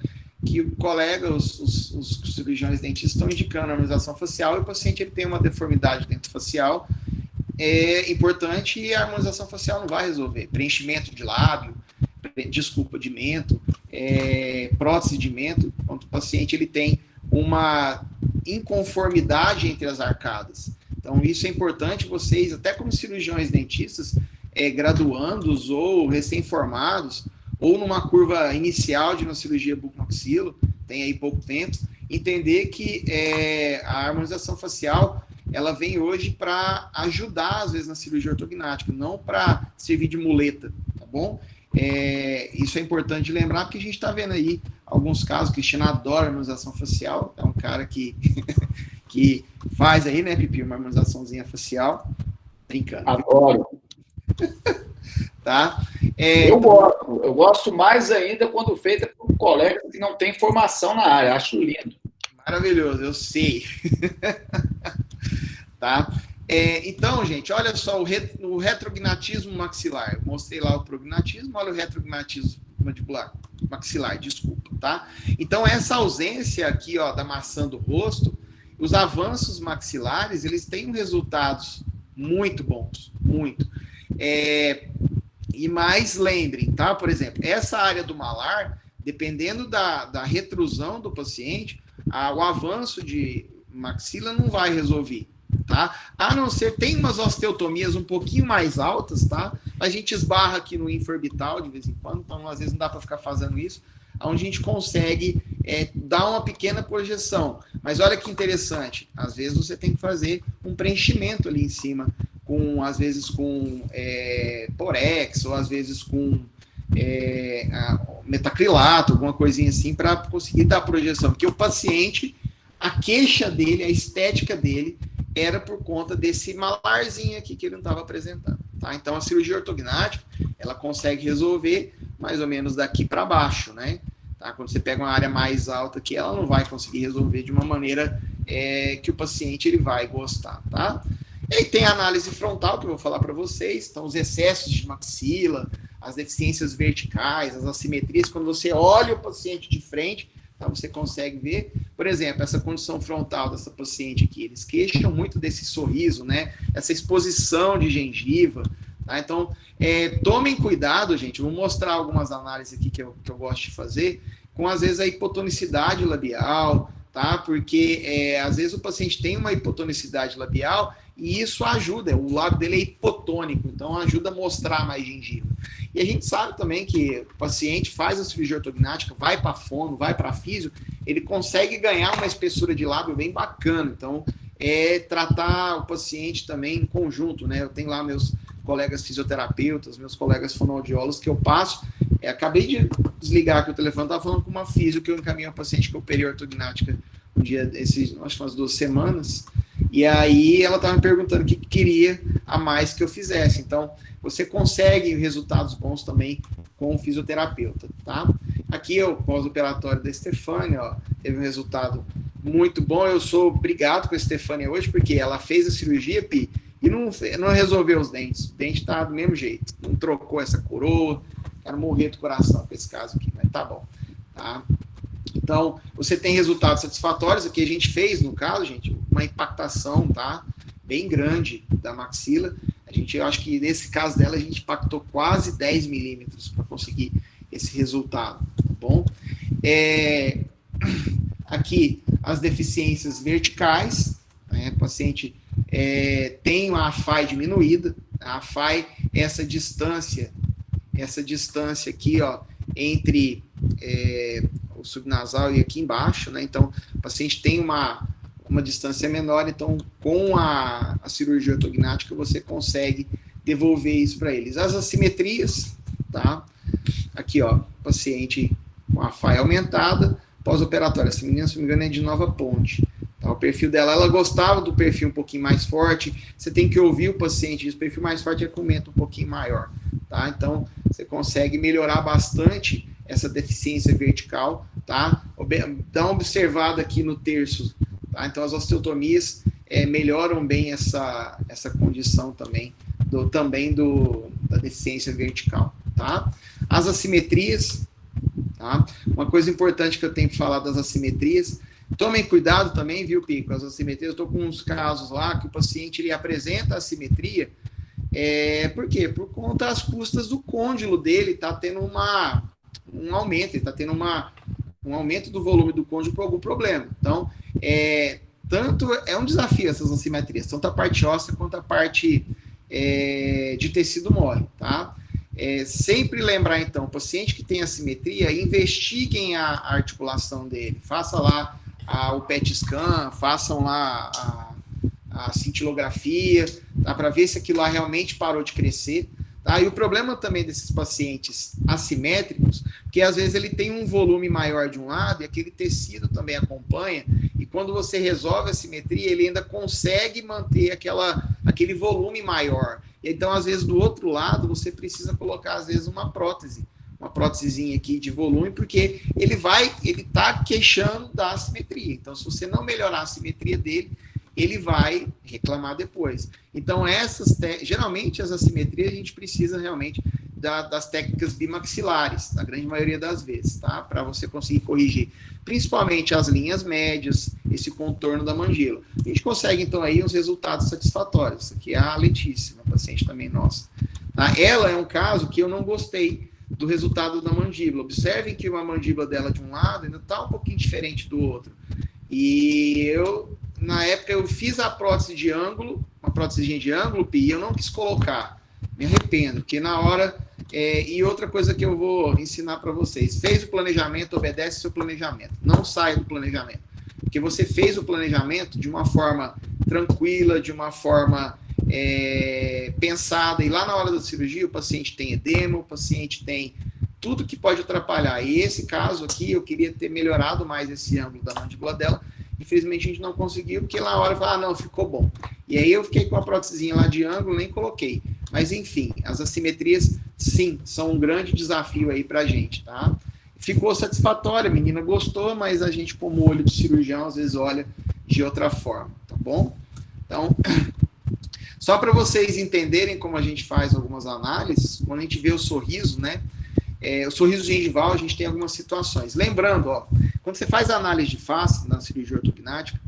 que o colega, os cirurgiões dentistas estão indicando a harmonização facial e o paciente ele tem uma deformidade dentofacial importante e a harmonização facial não vai resolver. Preenchimento de lábio, de mento, prótese de mento, quando o paciente ele tem uma inconformidade entre as arcadas. Então, isso é importante vocês, até como cirurgiões dentistas, graduandos ou recém-formados, ou numa curva inicial de uma cirurgia bucomaxilo, tem aí pouco tempo, entender que a harmonização facial ela vem hoje para ajudar, às vezes, na cirurgia ortognática, não para servir de muleta, tá bom? Isso é importante lembrar, porque a gente está vendo aí alguns casos. O Cristiano adora harmonização facial, é um cara que, que faz aí, né, Pipi, uma harmonizaçãozinha facial. Brincando. Adoro. Tá? Eu gosto mais ainda quando feita por colegas que não têm formação na área. Acho lindo. Maravilhoso, eu sei. Tá? Então, gente, olha só o retrognatismo maxilar. Eu mostrei lá o prognatismo, olha o retrognatismo maxilar, desculpa, tá? Então, essa ausência aqui, ó, da maçã do rosto, os avanços maxilares, eles têm resultados muito bons, muito. E mais lembrem, tá? Por exemplo, essa área do malar, dependendo da retrusão do paciente, o avanço de maxila não vai resolver, tá? A não ser, tem umas osteotomias um pouquinho mais altas, tá? A gente esbarra aqui no infraorbital de vez em quando, então às vezes não dá para ficar fazendo isso, onde a gente consegue dar uma pequena projeção. Mas olha que interessante, às vezes você tem que fazer um preenchimento ali em cima, às vezes com porex, ou às vezes com metacrilato, alguma coisinha assim, para conseguir dar projeção. Porque o paciente, a queixa dele, a estética dele, era por conta desse malarzinho aqui que ele não estava apresentando. Tá? Então, a cirurgia ortognática, ela consegue resolver mais ou menos daqui para baixo, né? Tá? Quando você pega uma área mais alta aqui, ela não vai conseguir resolver de uma maneira que o paciente ele vai gostar, tá? E aí tem a análise frontal, que eu vou falar para vocês, então os excessos de maxila, as deficiências verticais, as assimetrias, quando você olha o paciente de frente, tá, você consegue ver, por exemplo, essa condição frontal dessa paciente aqui, eles queixam muito desse sorriso, né, essa exposição de gengiva, tá? Então, tomem cuidado, gente, vou mostrar algumas análises aqui que eu gosto de fazer, com às vezes a hipotonicidade labial, tá, porque às vezes o paciente tem uma hipotonicidade labial, e isso ajuda, o lábio dele é hipotônico, então ajuda a mostrar mais gengiva. E a gente sabe também que o paciente faz a cirurgia ortognática, vai para fono, vai para físio, ele consegue ganhar uma espessura de lábio bem bacana. Então, tratar o paciente também em conjunto, né? Eu tenho lá meus colegas fisioterapeutas, meus colegas fonoaudiólogos que eu passo. Acabei de desligar aqui o telefone, estava falando com uma físio que eu encaminhei uma paciente que eu operei ortognática um dia, acho que umas 2 semanas, e aí ela estava me perguntando o que queria a mais que eu fizesse. Então, você consegue resultados bons também com o fisioterapeuta, tá? Aqui o pós-operatório da Estefânia, ó, teve um resultado muito bom. Eu sou obrigado com a Estefânia hoje, porque ela fez a cirurgia, Pi, e não resolveu os dentes. O dente tá do mesmo jeito. Não trocou essa coroa. Quero morrer do coração com esse caso aqui, mas tá bom, tá? Então, você tem resultados satisfatórios. Aqui a gente fez, no caso, gente, uma impactação, tá? Bem grande da maxila. Eu acho que nesse caso dela, a gente impactou quase 10 milímetros para conseguir esse resultado, tá bom? Aqui, as deficiências verticais, né? O paciente tem uma AFAI diminuída. A AFAI é essa distância aqui, ó, entre o subnasal e aqui embaixo, né? Então, o paciente tem uma distância menor, então, com a cirurgia ortognática, você consegue devolver isso para eles. As assimetrias, tá? Aqui, ó, paciente com a FAI aumentada, pós-operatória. Essa menina, se não me engano, é de Nova Ponte. Tá? O perfil dela, ela gostava do perfil um pouquinho mais forte. Você tem que ouvir o paciente, o perfil mais forte é com aumento um pouquinho maior, tá? Então, você consegue melhorar bastante essa deficiência vertical, tá? Dá uma observada aqui no terço, tá? Então, as osteotomias melhoram bem essa condição também da deficiência vertical, tá? As assimetrias, tá? Uma coisa importante que eu tenho que falar das assimetrias, tomem cuidado também, viu, Pico, com as assimetrias. Eu estou com uns casos lá que o paciente ele apresenta assimetria, por quê? Por conta das custas do côndilo dele, está tendo um aumento, ele está tendo um aumento do volume do côndilo por algum problema. Então, tanto é um desafio essas assimetrias, tanto a parte óssea quanto a parte de tecido mole, tá? Sempre lembrar, então, o paciente que tem assimetria, investiguem a articulação dele, faça lá o PET scan, façam lá a cintilografia, tá, para ver se aquilo lá realmente parou de crescer, Tá? E o problema também desses pacientes assimétricos, que às vezes ele tem um volume maior de um lado e aquele tecido também acompanha, e quando você resolve a simetria, ele ainda consegue manter aquele volume maior. Então, às vezes, do outro lado, você precisa colocar, às vezes, uma prótesezinha aqui de volume, porque ele está queixando da assimetria. Então, se você não melhorar a simetria dele, ele vai reclamar depois. Então, geralmente, as assimetrias, a gente precisa realmente das técnicas bimaxilares, na grande maioria das vezes, tá? Para você conseguir corrigir, principalmente as linhas médias, esse contorno da mandíbula. A gente consegue, então, aí uns resultados satisfatórios. Isso aqui é a Letícia, uma paciente também nossa. Tá? Ela é um caso que eu não gostei do resultado da mandíbula. Observem que uma mandíbula dela de um lado ainda está um pouquinho diferente do outro. E na época, eu fiz a prótese de ângulo, uma prótesezinha de ângulo, e eu não quis colocar. Me arrependo, porque na hora... e outra coisa que eu vou ensinar para vocês. Fez o planejamento, obedece seu planejamento. Não saia do planejamento. Porque você fez o planejamento de uma forma tranquila, de uma forma pensada. E lá na hora da cirurgia, o paciente tem edema, o paciente tem tudo que pode atrapalhar. E esse caso aqui, eu queria ter melhorado mais esse ângulo da mandíbula dela. Infelizmente, a gente não conseguiu, porque lá na hora eu falei, não, ficou bom. E aí eu fiquei com a prótesezinha lá de ângulo, nem coloquei. Mas, enfim, as assimetrias, sim, são um grande desafio aí pra gente, tá? Ficou satisfatória, a menina gostou, mas a gente, como olho de cirurgião, às vezes olha de outra forma, tá bom? Então, só para vocês entenderem como a gente faz algumas análises, quando a gente vê o sorriso, né? O sorriso gengival, a gente tem algumas situações. Lembrando, ó, quando você faz a análise de face na cirurgia ortognática,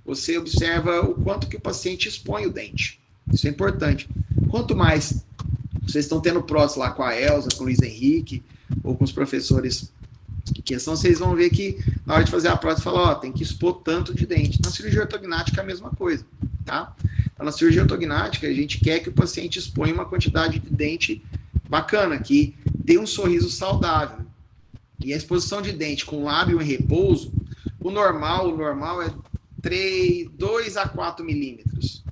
você observa o quanto que o paciente expõe o dente. Isso é importante. Quanto mais vocês estão tendo prótese lá com a Elza, com o Luiz Henrique, ou com os professores em questão, vocês vão ver que na hora de fazer a prótese, fala, ó, tem que expor tanto de dente. Na cirurgia ortognática é a mesma coisa, tá? Então, na cirurgia ortognática, a gente quer que o paciente exponha uma quantidade de dente bacana, que dê um sorriso saudável. E a exposição de dente com lábio em repouso, o normal é 2 a 4 milímetros.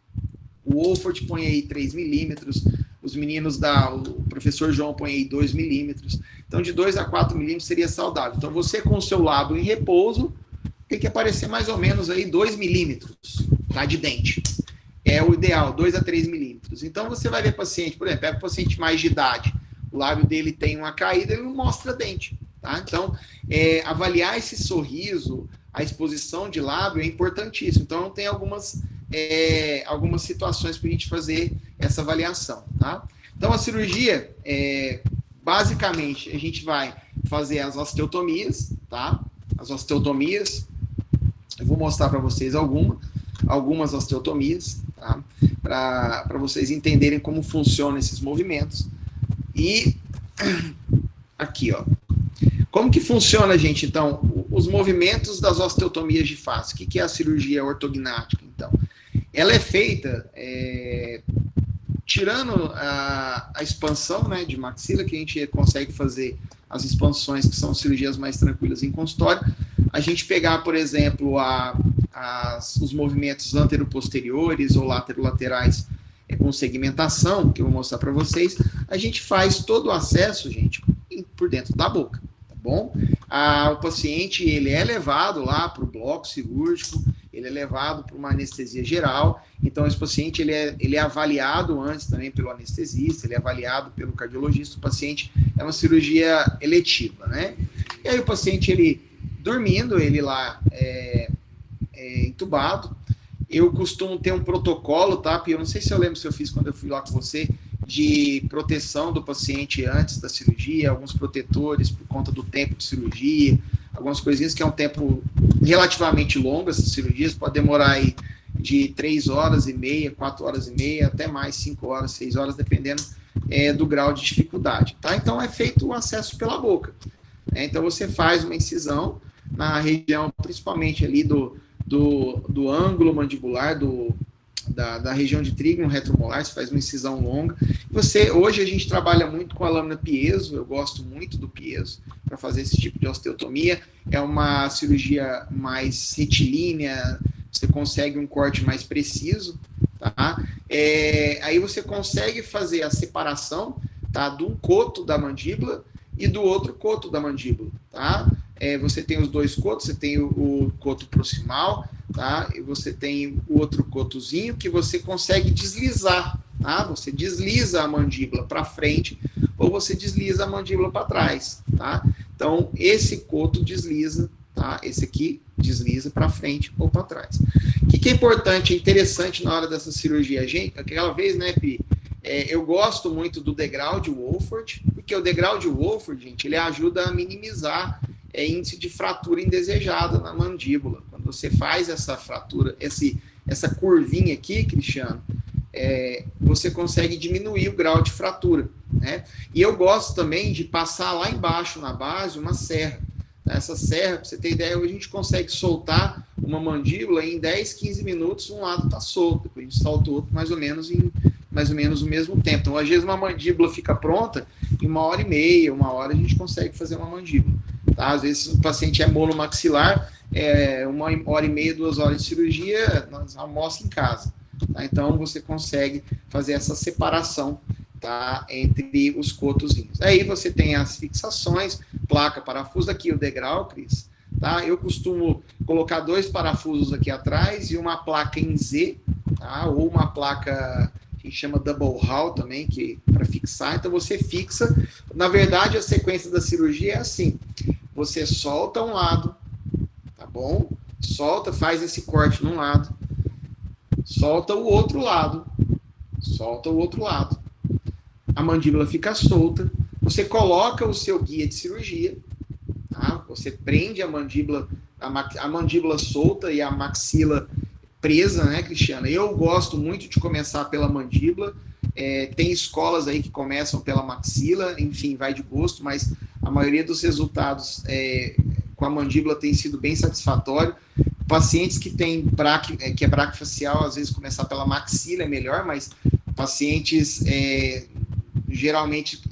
O Wolford põe aí 3 milímetros, os meninos o professor João põe aí 2 milímetros. Então, de 2 a 4 milímetros seria saudável. Então, você com o seu lábio em repouso, tem que aparecer mais ou menos aí 2 milímetros, tá, de dente. É o ideal, 2 a 3 milímetros. Então, você vai ver paciente, por exemplo, pega o paciente mais de idade, o lábio dele tem uma caída, ele não mostra dente, tá? Então, avaliar esse sorriso, a exposição de lábio é importantíssimo. Então, tem algumas situações para a gente fazer essa avaliação, tá? Então, a cirurgia, basicamente, a gente vai fazer as osteotomias, tá? As osteotomias, eu vou mostrar para vocês algumas osteotomias, tá? Para vocês entenderem como funcionam esses movimentos. E aqui, ó. Como que funciona, gente, então, os movimentos das osteotomias de face? O que é a cirurgia ortognática, então? Ela é feita tirando a expansão, né, de maxila, que a gente consegue fazer as expansões, que são cirurgias mais tranquilas em consultório. A gente pegar, por exemplo, os movimentos anteroposteriores ou laterolaterais com segmentação, que eu vou mostrar para vocês, a gente faz todo o acesso, gente, por dentro da boca, tá bom? O paciente, ele é levado lá para o bloco cirúrgico, ele é levado para uma anestesia geral, então esse paciente, ele é avaliado antes também pelo anestesista, ele é avaliado pelo cardiologista, o paciente é uma cirurgia eletiva, né? E aí o paciente, ele dormindo, ele lá entubado. Eu costumo ter um protocolo, tá? Porque eu não sei se eu lembro se eu fiz quando eu fui lá com você, de proteção do paciente antes da cirurgia, alguns protetores por conta do tempo de cirurgia, algumas coisinhas que é um tempo relativamente longo, essas cirurgias, pode demorar aí de 3 horas e meia, 4 horas e meia, até mais 5 horas, 6 horas, dependendo do grau de dificuldade, tá? Então, é feito o acesso pela boca. Então, você faz uma incisão na região, principalmente ali do ângulo mandibular, da região de trígono retromolar, você faz uma incisão longa. Hoje a gente trabalha muito com a lâmina piezo, eu gosto muito do piezo para fazer esse tipo de osteotomia. É uma cirurgia mais retilínea, você consegue um corte mais preciso, tá? Aí você consegue fazer a separação, tá, de um coto da mandíbula e do outro coto da mandíbula, tá? Você tem os dois cotos, você tem o coto proximal, tá? E você tem o outro cotozinho que você consegue deslizar, tá? Você desliza a mandíbula para frente ou você desliza a mandíbula para trás, tá? Então, esse coto desliza, tá? Esse aqui desliza para frente ou para trás. O que é importante, é interessante na hora dessa cirurgia, gente, aquela vez, né, Pi? Eu gosto muito do degrau de Wolford, porque o degrau de Wolford, gente, ele ajuda a minimizar índice de fratura indesejada na mandíbula. Quando você faz essa fratura, essa curvinha aqui, Cristiano, você consegue diminuir o grau de fratura, né? E eu gosto também de passar lá embaixo, na base, uma serra. Essa serra, para você ter ideia, a gente consegue soltar uma mandíbula em 10, 15 minutos, um lado está solto, depois a gente solta o outro mais ou menos o mesmo tempo. Então, às vezes, uma mandíbula fica pronta em 1h30, 1 hora a gente consegue fazer uma mandíbula. Tá? Às vezes, o paciente é monomaxilar, 1h30, 2 horas de cirurgia, nós almoçamos em casa. Tá? Então, você consegue fazer essa separação, tá, entre os cotozinhos. Aí você tem as fixações, placa, parafuso, aqui o degrau, Cris. Tá? Eu costumo colocar 2 parafusos aqui atrás e uma placa em Z, tá? Ou uma placa que a gente chama double hall também, para fixar. Então você fixa. Na verdade, a sequência da cirurgia é assim: você solta um lado, tá bom? Solta, faz esse corte num lado, solta o outro lado, solta o outro lado. A mandíbula fica solta, você coloca o seu guia de cirurgia, tá? Você prende a mandíbula solta e a maxila presa, né, Cristiano? Eu gosto muito de começar pela mandíbula, tem escolas aí que começam pela maxila, enfim, vai de gosto, mas a maioria dos resultados com a mandíbula tem sido bem satisfatório. Pacientes que têm que é braquifacial, às vezes começar pela maxila é melhor, mas pacientes... geralmente,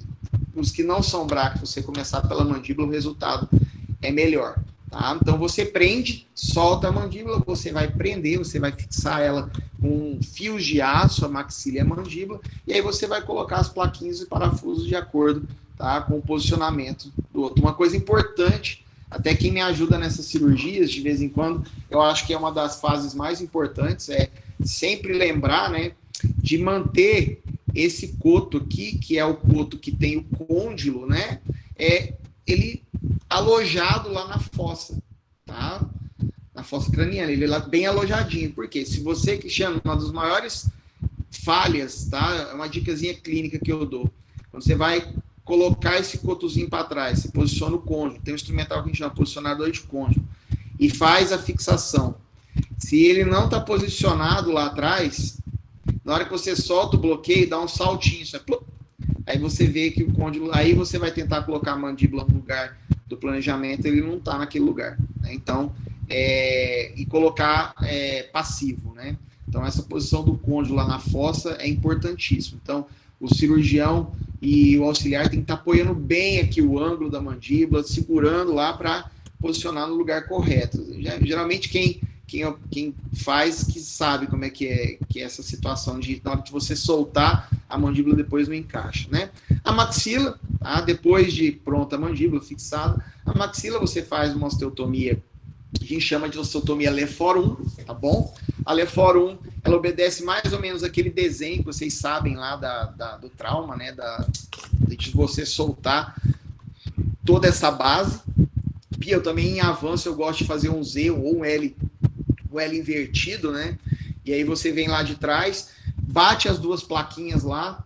os que não são bracos, você começar pela mandíbula, o resultado é melhor. Tá? Então, você prende, solta a mandíbula, você vai prender, você vai fixar ela com fios de aço, a maxila e a mandíbula, e aí você vai colocar as plaquinhas e parafusos de acordo, tá, com o posicionamento do outro. Uma coisa importante, até quem me ajuda nessas cirurgias, de vez em quando, eu acho que é uma das fases mais importantes, é sempre lembrar, né, de manter esse coto aqui, que é o coto que tem o côndilo, né? Ele alojado lá na fossa, tá? Na fossa craniana, ele é lá bem alojadinho. Por quê? Se você, Cristiano, uma das maiores falhas, tá? É uma dicasinha clínica que eu dou. Quando você vai colocar esse cotozinho para trás, você posiciona o côndilo, tem um instrumental que a gente chama posicionador de côndilo, e faz a fixação. Se ele não está posicionado lá atrás, na hora que você solta o bloqueio, dá um saltinho, aí você vê que o côndilo, aí você vai tentar colocar a mandíbula no lugar do planejamento, ele não está naquele lugar, né? Então, e colocar passivo, né? Então, essa posição do côndilo lá na fossa é importantíssimo. Então, o cirurgião e o auxiliar tem que estar apoiando bem aqui o ângulo da mandíbula, segurando lá para posicionar no lugar correto. Geralmente, quem faz, que sabe como é que é essa situação de, na hora que você soltar, a mandíbula depois não encaixa, né? A maxila, tá? Depois de pronta a mandíbula fixada, a maxila você faz uma osteotomia, que a gente chama de osteotomia Lefort 1, tá bom? A Lefort 1, ela obedece mais ou menos aquele desenho que vocês sabem lá do trauma, né? De você soltar toda essa base. E eu também, em avanço, eu gosto de fazer um Z ou um L invertido, né? E aí você vem lá de trás, bate as duas plaquinhas lá,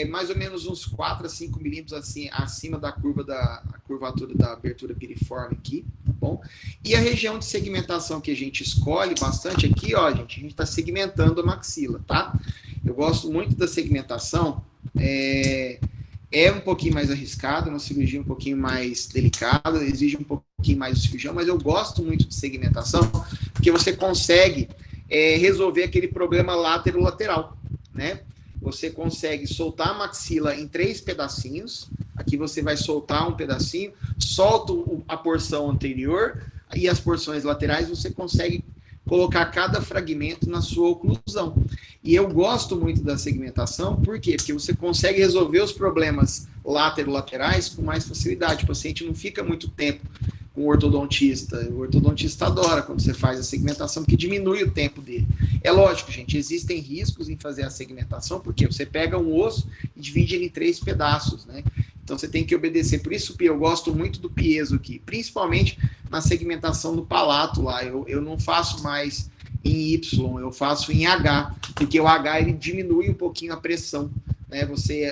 mais ou menos uns 4 a 5 milímetros assim, acima da curvatura da abertura piriforme aqui, tá bom? E a região de segmentação que a gente escolhe bastante aqui, ó, gente, a gente está segmentando a maxila, tá? Eu gosto muito da segmentação, é um pouquinho mais arriscado, uma cirurgia um pouquinho mais delicada, exige um pouquinho mais do cirurgião, mas eu gosto muito de segmentação, porque você consegue resolver aquele problema látero-lateral, né? Você consegue soltar a maxila em 3 pedacinhos, aqui você vai soltar um pedacinho, solta a porção anterior e as porções laterais, você consegue colocar cada fragmento na sua oclusão. E eu gosto muito da segmentação, por quê? Porque você consegue resolver os problemas laterais com mais facilidade. O paciente não fica muito tempo com o ortodontista. O ortodontista adora quando você faz a segmentação, porque diminui o tempo dele. É lógico, gente, existem riscos em fazer a segmentação, porque você pega um osso e divide ele em 3 pedaços, né? Então você tem que obedecer. Por isso, eu gosto muito do piezo aqui, principalmente na segmentação do palato lá. Eu não faço mais em Y, eu faço em H, porque o H ele diminui um pouquinho a pressão, né? Você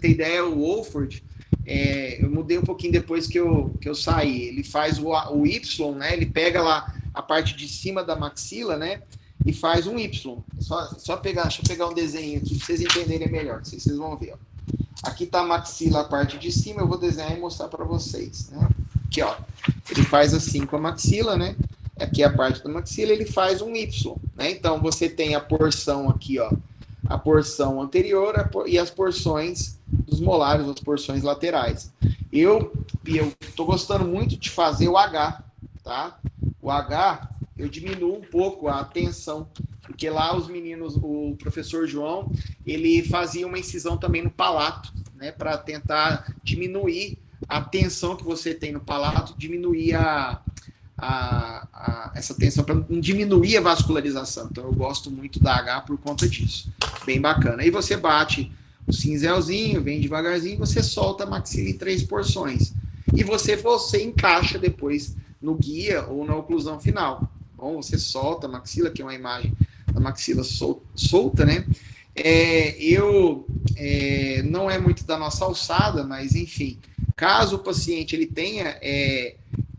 tem ideia, o Wolford, eu mudei um pouquinho depois que eu saí. Ele faz o Y, né? Ele pega lá a parte de cima da maxila, né? E faz um Y. Deixa eu pegar um desenho aqui para vocês entenderem melhor. Vocês vão ver, ó. Aqui está a maxila, a parte de cima. Eu vou desenhar e mostrar para vocês, né? Aqui, ó. Ele faz assim com a maxila, né? Aqui é a parte da maxila, ele faz um Y, né? Então você tem a porção aqui, ó, a porção anterior e as porções dos molares, as porções laterais. Eu tô gostando muito de fazer o H, tá? O H, eu diminuo um pouco a tensão, porque lá os meninos, o professor João, ele fazia uma incisão também no palato, né, para tentar diminuir a tensão que você tem no palato, diminuir essa tensão, para não diminuir a vascularização. Então eu gosto muito da H por conta disso. Bem bacana. Aí você bate o cinzelzinho, vem devagarzinho, você solta a maxila em 3 porções. E você encaixa depois no guia ou na oclusão final. Bom, você solta a maxila, que é uma imagem da maxila solta, né? Não é muito da nossa alçada, mas enfim, caso o paciente ele tenha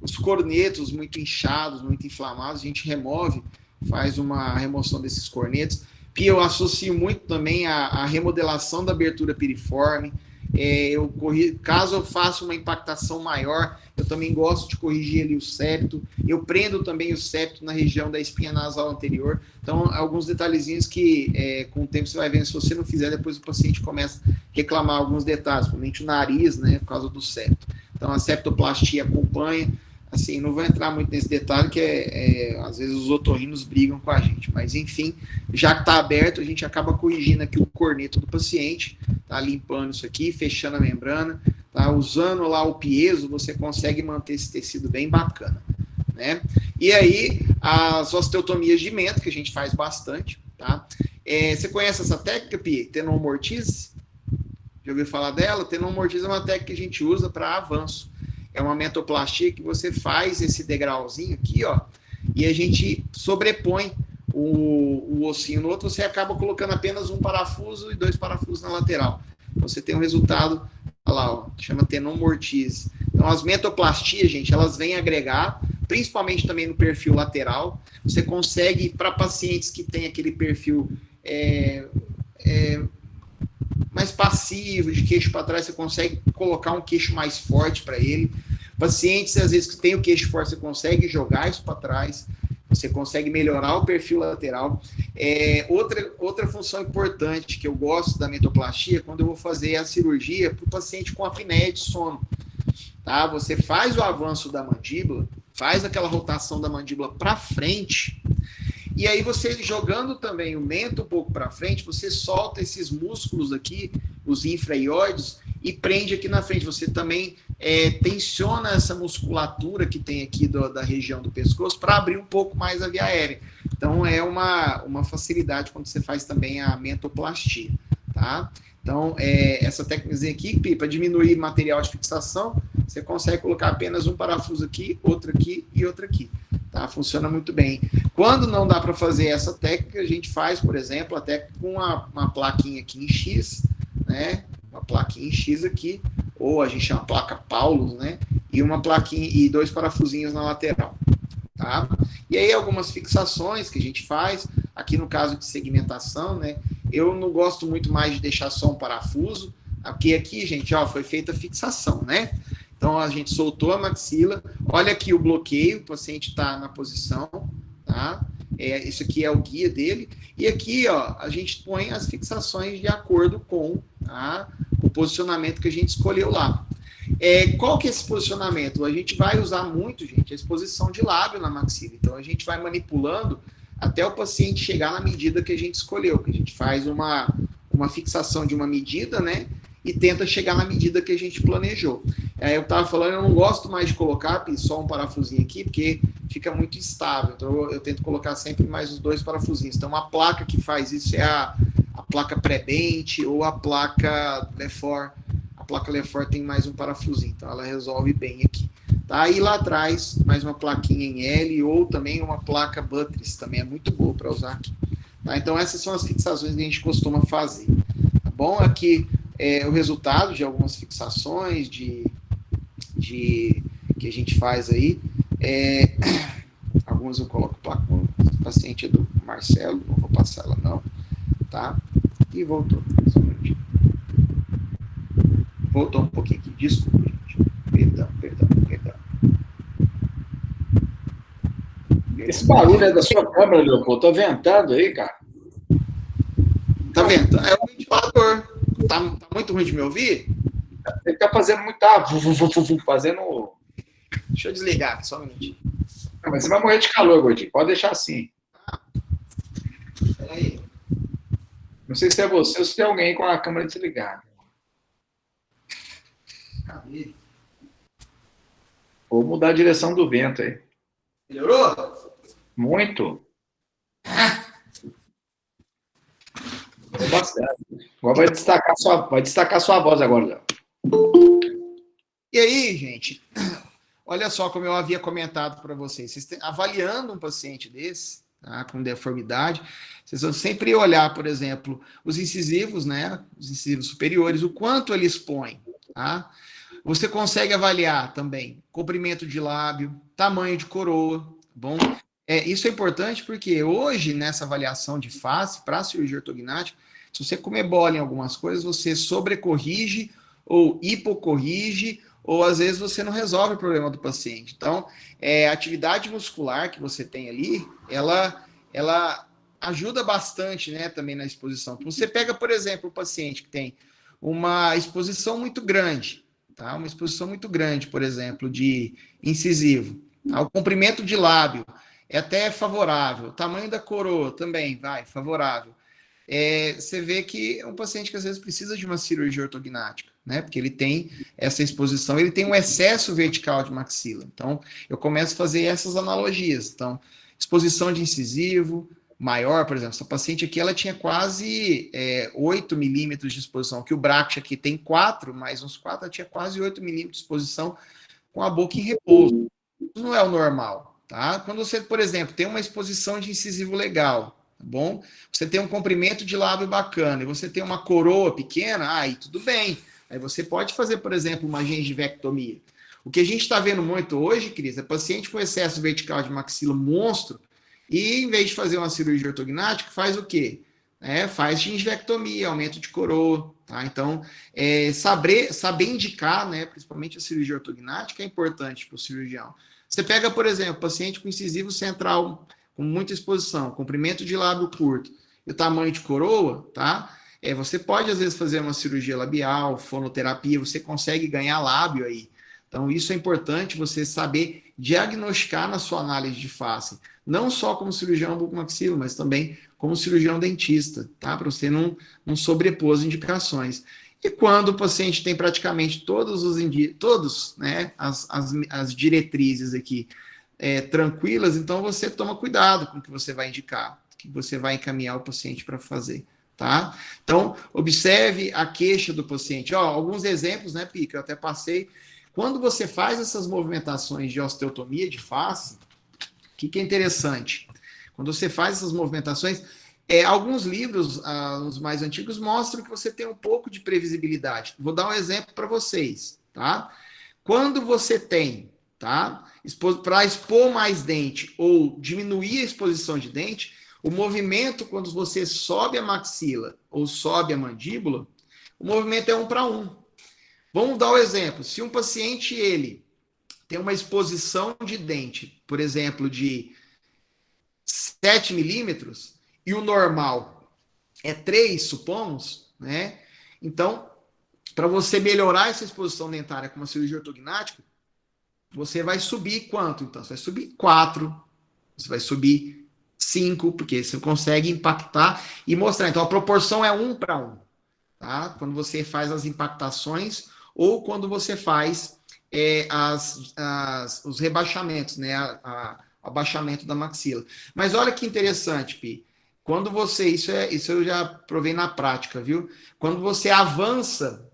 os cornetos muito inchados, muito inflamados, a gente remove, faz uma remoção desses cornetos. E eu associo muito também a remodelação da abertura piriforme. Caso eu faça uma impactação maior, eu também gosto de corrigir ali o septo. Eu prendo também o septo na região da espinha nasal anterior. Então, alguns detalhezinhos que com o tempo você vai vendo. Se você não fizer, depois o paciente começa a reclamar alguns detalhes, principalmente o nariz, né, por causa do septo. Então, a septoplastia acompanha. Assim, não vou entrar muito nesse detalhe, que às vezes os otorrinos brigam com a gente, mas enfim, já que está aberto, a gente acaba corrigindo aqui o corneto do paciente, tá limpando isso aqui, fechando a membrana, tá usando lá o piezo, você consegue manter esse tecido bem bacana, né? E aí, as osteotomias de mento, que a gente faz bastante, tá? Você conhece essa técnica, Pi? Tenomortise? Já ouviu falar dela? Tenomortise é uma técnica que a gente usa para avanço. É uma mentoplastia que você faz esse degrauzinho aqui, ó, e a gente sobrepõe o ossinho no outro, você acaba colocando apenas um parafuso e 2 parafusos na lateral. Você tem um resultado, olha lá, ó, chama tenomortise. Então, as mentoplastias, gente, elas vêm agregar, principalmente também no perfil lateral. Você consegue, para pacientes que têm aquele perfil mais passivo, de queixo para trás, você consegue colocar um queixo mais forte para ele. Pacientes, às vezes, que tem o queixo forte, você consegue jogar isso para trás, você consegue melhorar o perfil lateral. Outra função importante que eu gosto da mentoplastia, quando eu vou fazer a cirurgia para o paciente com apneia de sono. Tá? Você faz o avanço da mandíbula, faz aquela rotação da mandíbula para frente, e aí você jogando também o mento um pouco para frente, você solta esses músculos aqui, os infraioides, e prende aqui na frente. Você também tensiona essa musculatura que tem aqui da região do pescoço para abrir um pouco mais a via aérea. Então é uma facilidade quando você faz também a mentoplastia, tá? Então, essa técnica aqui, para diminuir material de fixação, você consegue colocar apenas um parafuso aqui, outro aqui e outro aqui. Tá? Funciona muito bem. Quando não dá para fazer essa técnica, a gente faz, por exemplo, a técnica com uma plaquinha aqui em X, né? Uma plaquinha em X aqui, ou a gente chama placa Paulus, né? E uma plaquinha e 2 parafusinhos na lateral. Tá? E aí algumas fixações que a gente faz, aqui no caso de segmentação, né? Eu não gosto muito mais de deixar só um parafuso, porque aqui, gente, ó, foi feita a fixação, né? Então, a gente soltou a maxila, olha aqui o bloqueio, o paciente está na posição, tá? Isso aqui é o guia dele, e aqui, ó, a gente põe as fixações de acordo com o posicionamento que a gente escolheu lá. Qual que é esse posicionamento? A gente vai usar muito, gente, a exposição de lábio na maxila. Então, a gente vai manipulando até o paciente chegar na medida que a gente escolheu, que a gente faz uma fixação de uma medida, né? E tenta chegar na medida que a gente planejou. Eu estava falando, eu não gosto mais de colocar só um parafusinho aqui, porque fica muito instável. Então, eu tento colocar sempre mais os 2 parafusinhos. Então, uma placa que faz isso é a placa pré-bente ou a placa Lefort. A placa Lefort tem mais um parafusinho, então ela resolve bem aqui. Tá? E lá atrás, mais uma plaquinha em L ou também uma placa buttress, também é muito boa para usar aqui. Tá? Então, essas são as fixações que a gente costuma fazer. Tá bom? Aqui o resultado de algumas fixações que a gente faz aí. Algumas eu coloco placa, o paciente é do Marcelo, não vou passar ela não. Tá? E voltou. Voltou um pouquinho aqui, desculpa, gente. Perdão. Esse barulho é da sua câmera, Leopoldo. Tô ventando aí, cara. Tá vendo? É o ventilador. Tá muito ruim de me ouvir? Ele tá fazendo muita... fazendo... Deixa eu desligar aqui, só um minutinho. Mas você vai morrer de calor, gordinho. Pode deixar assim. Peraí. Não sei se é você ou se tem alguém com a câmera desligada. Cadê? Ou mudar a direção do vento aí. Melhorou? Muito. Bastante. Agora vai destacar sua voz agora, Léo. E aí, gente? Olha só como eu havia comentado para vocês. Avaliando um paciente desse, tá, com deformidade, vocês vão sempre olhar, por exemplo, os incisivos, né? Os incisivos superiores, o quanto ele expõe, tá? Você consegue avaliar também comprimento de lábio, tamanho de coroa, tá bom? Isso é importante porque hoje, nessa avaliação de face, para a cirurgia ortognática, se você comer bola em algumas coisas, você sobrecorrige ou hipocorrige, ou às vezes você não resolve o problema do paciente. Então, a atividade muscular que você tem ali, ela ajuda bastante, né, também na exposição. Você pega, por exemplo, o paciente que tem uma exposição muito grande, tá? Uma exposição muito grande, por exemplo, de incisivo. Tá? O comprimento de lábio é até favorável. O tamanho da coroa também vai, favorável. Você vê que é um paciente que às vezes precisa de uma cirurgia ortognática, né? Porque ele tem essa exposição, ele tem um excesso vertical de maxila. Então, eu começo a fazer essas analogias. Então, exposição de incisivo maior, por exemplo, essa paciente aqui, ela tinha quase 8 milímetros de exposição, que o Bract aqui tem 4, mais uns 4, ela tinha quase 8 milímetros de exposição com a boca em repouso. Isso não é o normal, tá? Quando você, por exemplo, tem uma exposição de incisivo legal, tá bom? Você tem um comprimento de lábio bacana e você tem uma coroa pequena, aí tudo bem. Aí você pode fazer, por exemplo, uma gengivectomia. O que a gente está vendo muito hoje, Cris, é paciente com excesso vertical de maxila monstro e, em vez de fazer uma cirurgia ortognática, faz o quê? Faz gengivectomia, aumento de coroa, tá? Então, saber indicar, né, principalmente a cirurgia ortognática, é importante para o cirurgião. Você pega, por exemplo, paciente com incisivo central com muita exposição, comprimento de lábio curto e o tamanho de coroa, tá? Você pode, às vezes, fazer uma cirurgia labial, fonoterapia, você consegue ganhar lábio aí. Então, isso é importante você saber diagnosticar na sua análise de face, não só como cirurgião bucomaxilo, mas também como cirurgião dentista, tá? Para você não sobrepor as indicações. E quando o paciente tem praticamente todos, né, as diretrizes aqui tranquilas, então você toma cuidado com o que você vai indicar, que você vai encaminhar o paciente para fazer, tá? Então, observe a queixa do paciente. Alguns exemplos, né, Pica, eu até passei. Quando você faz essas movimentações de osteotomia de face, o que é interessante? Quando você faz essas movimentações, alguns livros, os mais antigos, mostram que você tem um pouco de previsibilidade. Vou dar um exemplo para vocês, tá? Quando você tem, tá? Para expor mais dente ou diminuir a exposição de dente, o movimento, quando você sobe a maxila ou sobe a mandíbula, o movimento é 1 para 1. Vamos dar o exemplo. Se um paciente, ele tem uma exposição de dente, por exemplo, de 7 milímetros, e o normal é 3, supomos, né? Então, para você melhorar essa exposição dentária com uma cirurgia ortognática, você vai subir quanto? Então, você vai subir 4, você vai subir 5, porque você consegue impactar e mostrar. Então, a proporção é 1 para 1, tá? Quando você faz as impactações ou quando você faz os rebaixamentos, né? Abaixamento da maxila. Mas olha que interessante, Pi. Quando você, isso eu já provei na prática, viu? Quando você avança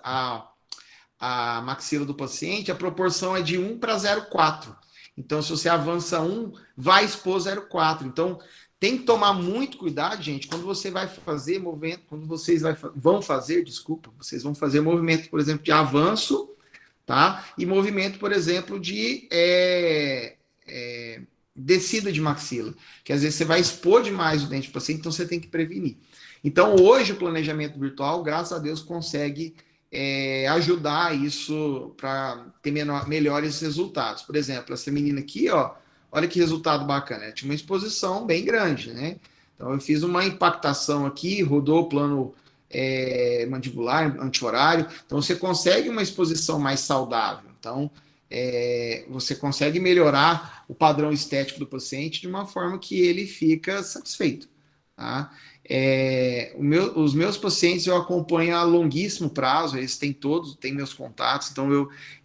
a maxila do paciente, a proporção é de 1 para 0,4. Então, se você avança 1, vai expor 0,4. Então, tem que tomar muito cuidado, gente, quando você vai fazer movimento, quando vocês vão fazer movimento, por exemplo, de avanço, tá? E movimento, por exemplo, de descida de maxila, que às vezes você vai expor demais o dente do paciente, então você tem que prevenir. Então, hoje, o planejamento virtual, graças a Deus, consegue ajudar isso para ter melhores resultados. Por exemplo, essa menina aqui, ó, olha que resultado bacana, ela tinha uma exposição bem grande, né? Então, eu fiz uma impactação aqui, rodou o plano mandibular, anti-horário, então você consegue uma exposição mais saudável. Então, você consegue melhorar o padrão estético do paciente de uma forma que ele fica satisfeito, tá? Os meus pacientes eu acompanho a longuíssimo prazo, eles têm meus contatos, então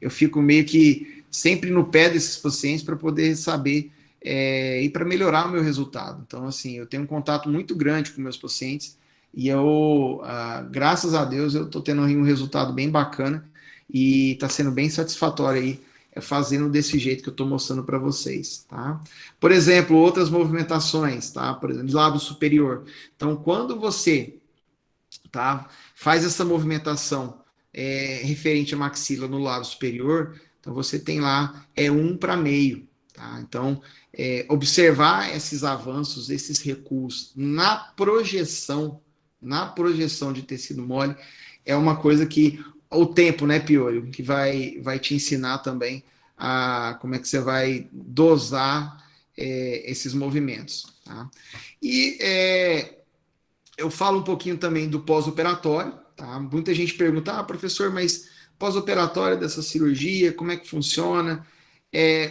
eu fico meio que sempre no pé desses pacientes para poder saber e para melhorar o meu resultado. Então, assim, eu tenho um contato muito grande com meus pacientes e graças a Deus, eu estou tendo um resultado bem bacana e está sendo bem satisfatório aí, fazendo desse jeito que eu estou mostrando para vocês, tá? Por exemplo, outras movimentações, tá? Por exemplo, de lábio superior. Então, quando você, tá, faz essa movimentação referente à maxila no lábio superior, então você tem lá 1 para meio, tá? Então, observar esses avanços, esses recuos na projeção de tecido mole é uma coisa que o tempo, né, Piolho, que vai te ensinar também como é que você vai dosar esses movimentos, tá? E eu falo um pouquinho também do pós-operatório, tá? Muita gente pergunta, professor, mas pós-operatório dessa cirurgia, como é que funciona?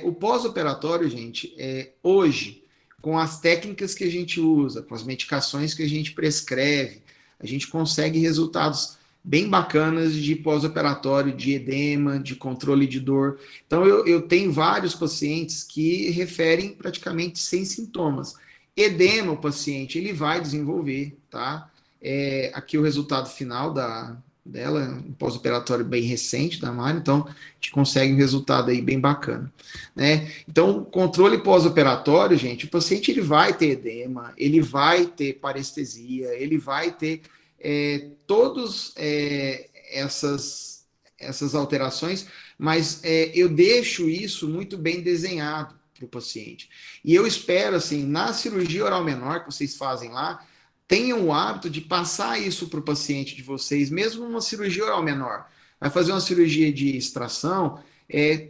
O pós-operatório, gente, hoje, com as técnicas que a gente usa, com as medicações que a gente prescreve, a gente consegue resultados bem bacanas de pós-operatório, de edema, de controle de dor. Então, eu tenho vários pacientes que referem praticamente sem sintomas. Edema, o paciente, ele vai desenvolver, tá? Aqui o resultado final dela, um pós-operatório bem recente da Mari, então a gente consegue um resultado aí bem bacana, né? Então, controle pós-operatório, gente, o paciente ele vai ter edema, ele vai ter parestesia, ele vai ter todas essas alterações, mas eu deixo isso muito bem desenhado para o paciente. E eu espero, assim, na cirurgia oral menor que vocês fazem lá, tenham o hábito de passar isso para o paciente de vocês, mesmo numa cirurgia oral menor. Vai fazer uma cirurgia de extração,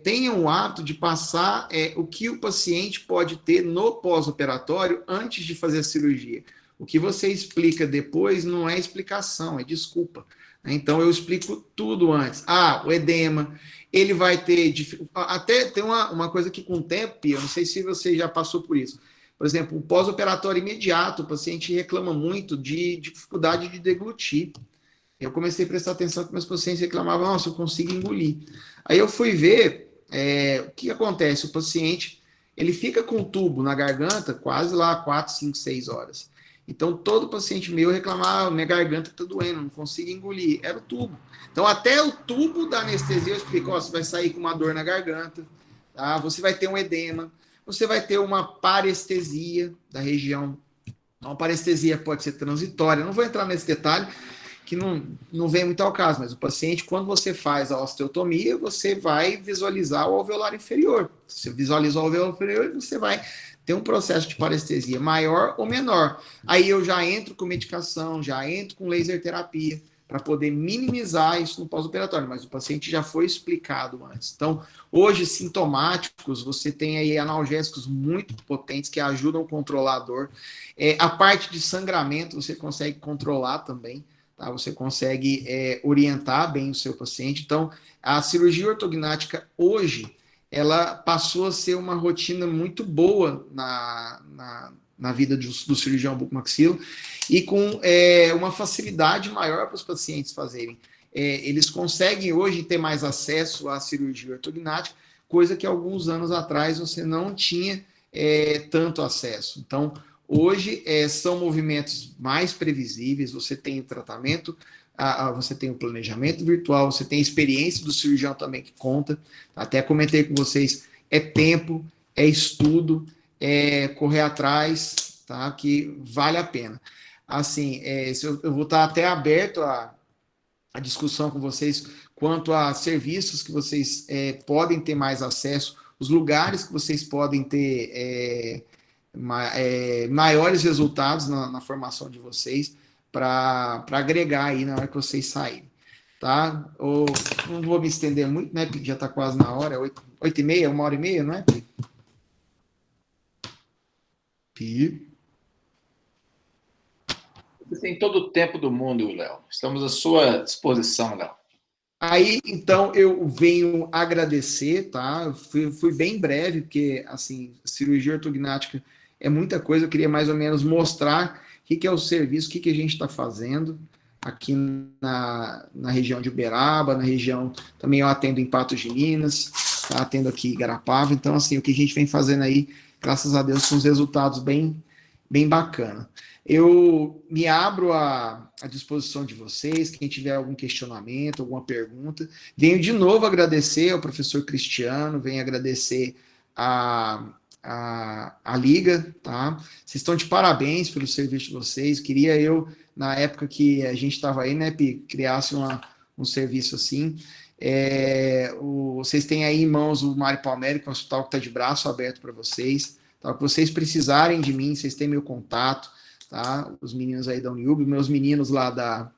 tenham o hábito de passar o que o paciente pode ter no pós-operatório antes de fazer a cirurgia. O que você explica depois não é explicação, é desculpa. Então, eu explico tudo antes. O edema, ele vai ter... Até tem uma coisa que com o tempo, eu não sei se você já passou por isso. Por exemplo, o pós-operatório imediato, o paciente reclama muito de dificuldade de deglutir. Eu comecei a prestar atenção que meus pacientes reclamavam, nossa, eu consigo engolir. Aí eu fui ver o que acontece. O paciente, ele fica com o tubo na garganta quase lá 4, 5, 6 horas. Então, todo paciente meu reclamava, minha garganta está doendo, não consigo engolir. Era o tubo. Então, até o tubo da anestesia, eu explico, você vai sair com uma dor na garganta, tá? Você vai ter um edema, você vai ter uma parestesia da região. Então, a parestesia pode ser transitória. Eu não vou entrar nesse detalhe, que não vem muito ao caso, mas o paciente, quando você faz a osteotomia, você vai visualizar o alveolar inferior. Se você visualiza o alveolar inferior, você vai ter um processo de parestesia maior ou menor. Aí eu já entro com medicação, já entro com laser terapia, para poder minimizar isso no pós-operatório, mas o paciente já foi explicado antes. Então, hoje, sintomáticos, você tem aí analgésicos muito potentes que ajudam a controlar a dor. A parte de sangramento você consegue controlar também, tá? Você consegue orientar bem o seu paciente. Então, a cirurgia ortognática hoje, ela passou a ser uma rotina muito boa na vida do cirurgião bucomaxilo e com uma facilidade maior para os pacientes fazerem. Eles conseguem hoje ter mais acesso à cirurgia ortognática, coisa que alguns anos atrás você não tinha tanto acesso. Então, hoje são movimentos mais previsíveis, você tem o tratamento, você tem o planejamento virtual, você tem a experiência do cirurgião também que conta. Até comentei com vocês, é tempo, é estudo, é correr atrás, tá? Que vale a pena. Assim, eu vou estar até aberto a discussão com vocês quanto a serviços que vocês podem ter mais acesso, os lugares que vocês podem ter maiores resultados na formação de vocês para agregar aí na hora que vocês saírem, tá? Não vou me estender muito, né, porque já está quase na hora, 8h30, 1h30, não é, Pi? Você tem todo o tempo do mundo, Léo. Estamos à sua disposição, Léo. Aí, então, eu venho agradecer, tá? Fui bem breve, porque, assim, cirurgia ortognática é muita coisa. Eu queria mais ou menos mostrar o que é o serviço, o que a gente está fazendo aqui na região de Uberaba, na região, também eu atendo em Patos de Minas, tá? Atendo aqui em Garapava. Então, assim, o que a gente vem fazendo aí, graças a Deus, com os resultados bem bacana. Eu me abro à disposição de vocês, quem tiver algum questionamento, alguma pergunta. Venho de novo agradecer ao professor Cristiano, venho agradecer a Liga, tá? Vocês estão de parabéns pelo serviço de vocês. Queria eu, na época que a gente estava aí, né, Pi, criasse um serviço assim. Vocês têm aí em mãos o Mário Palmeri, que é um hospital que está de braço aberto para vocês. Tá? O que vocês precisarem de mim, vocês têm meu contato, tá? Os meninos aí da Uniub, meus meninos lá da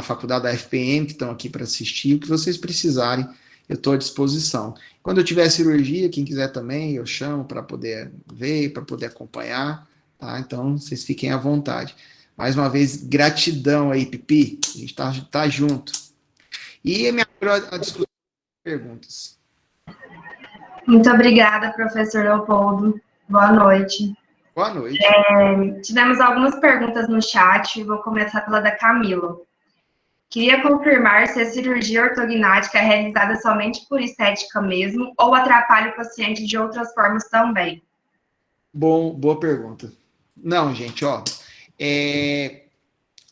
faculdade da FPM, que estão aqui para assistir, o que vocês precisarem, eu estou à disposição. Quando eu tiver cirurgia, quem quiser também, eu chamo para poder ver, para poder acompanhar, tá? Então, vocês fiquem à vontade. Mais uma vez, gratidão aí, Pipi, a gente tá junto. E me abro a discussão de perguntas. Muito obrigada, professor Leopoldo. Boa noite. Boa noite. Tivemos algumas perguntas no chat, vou começar pela da Camila. Queria confirmar se a cirurgia ortognática é realizada somente por estética mesmo ou atrapalha o paciente de outras formas também? Boa pergunta. Não, gente,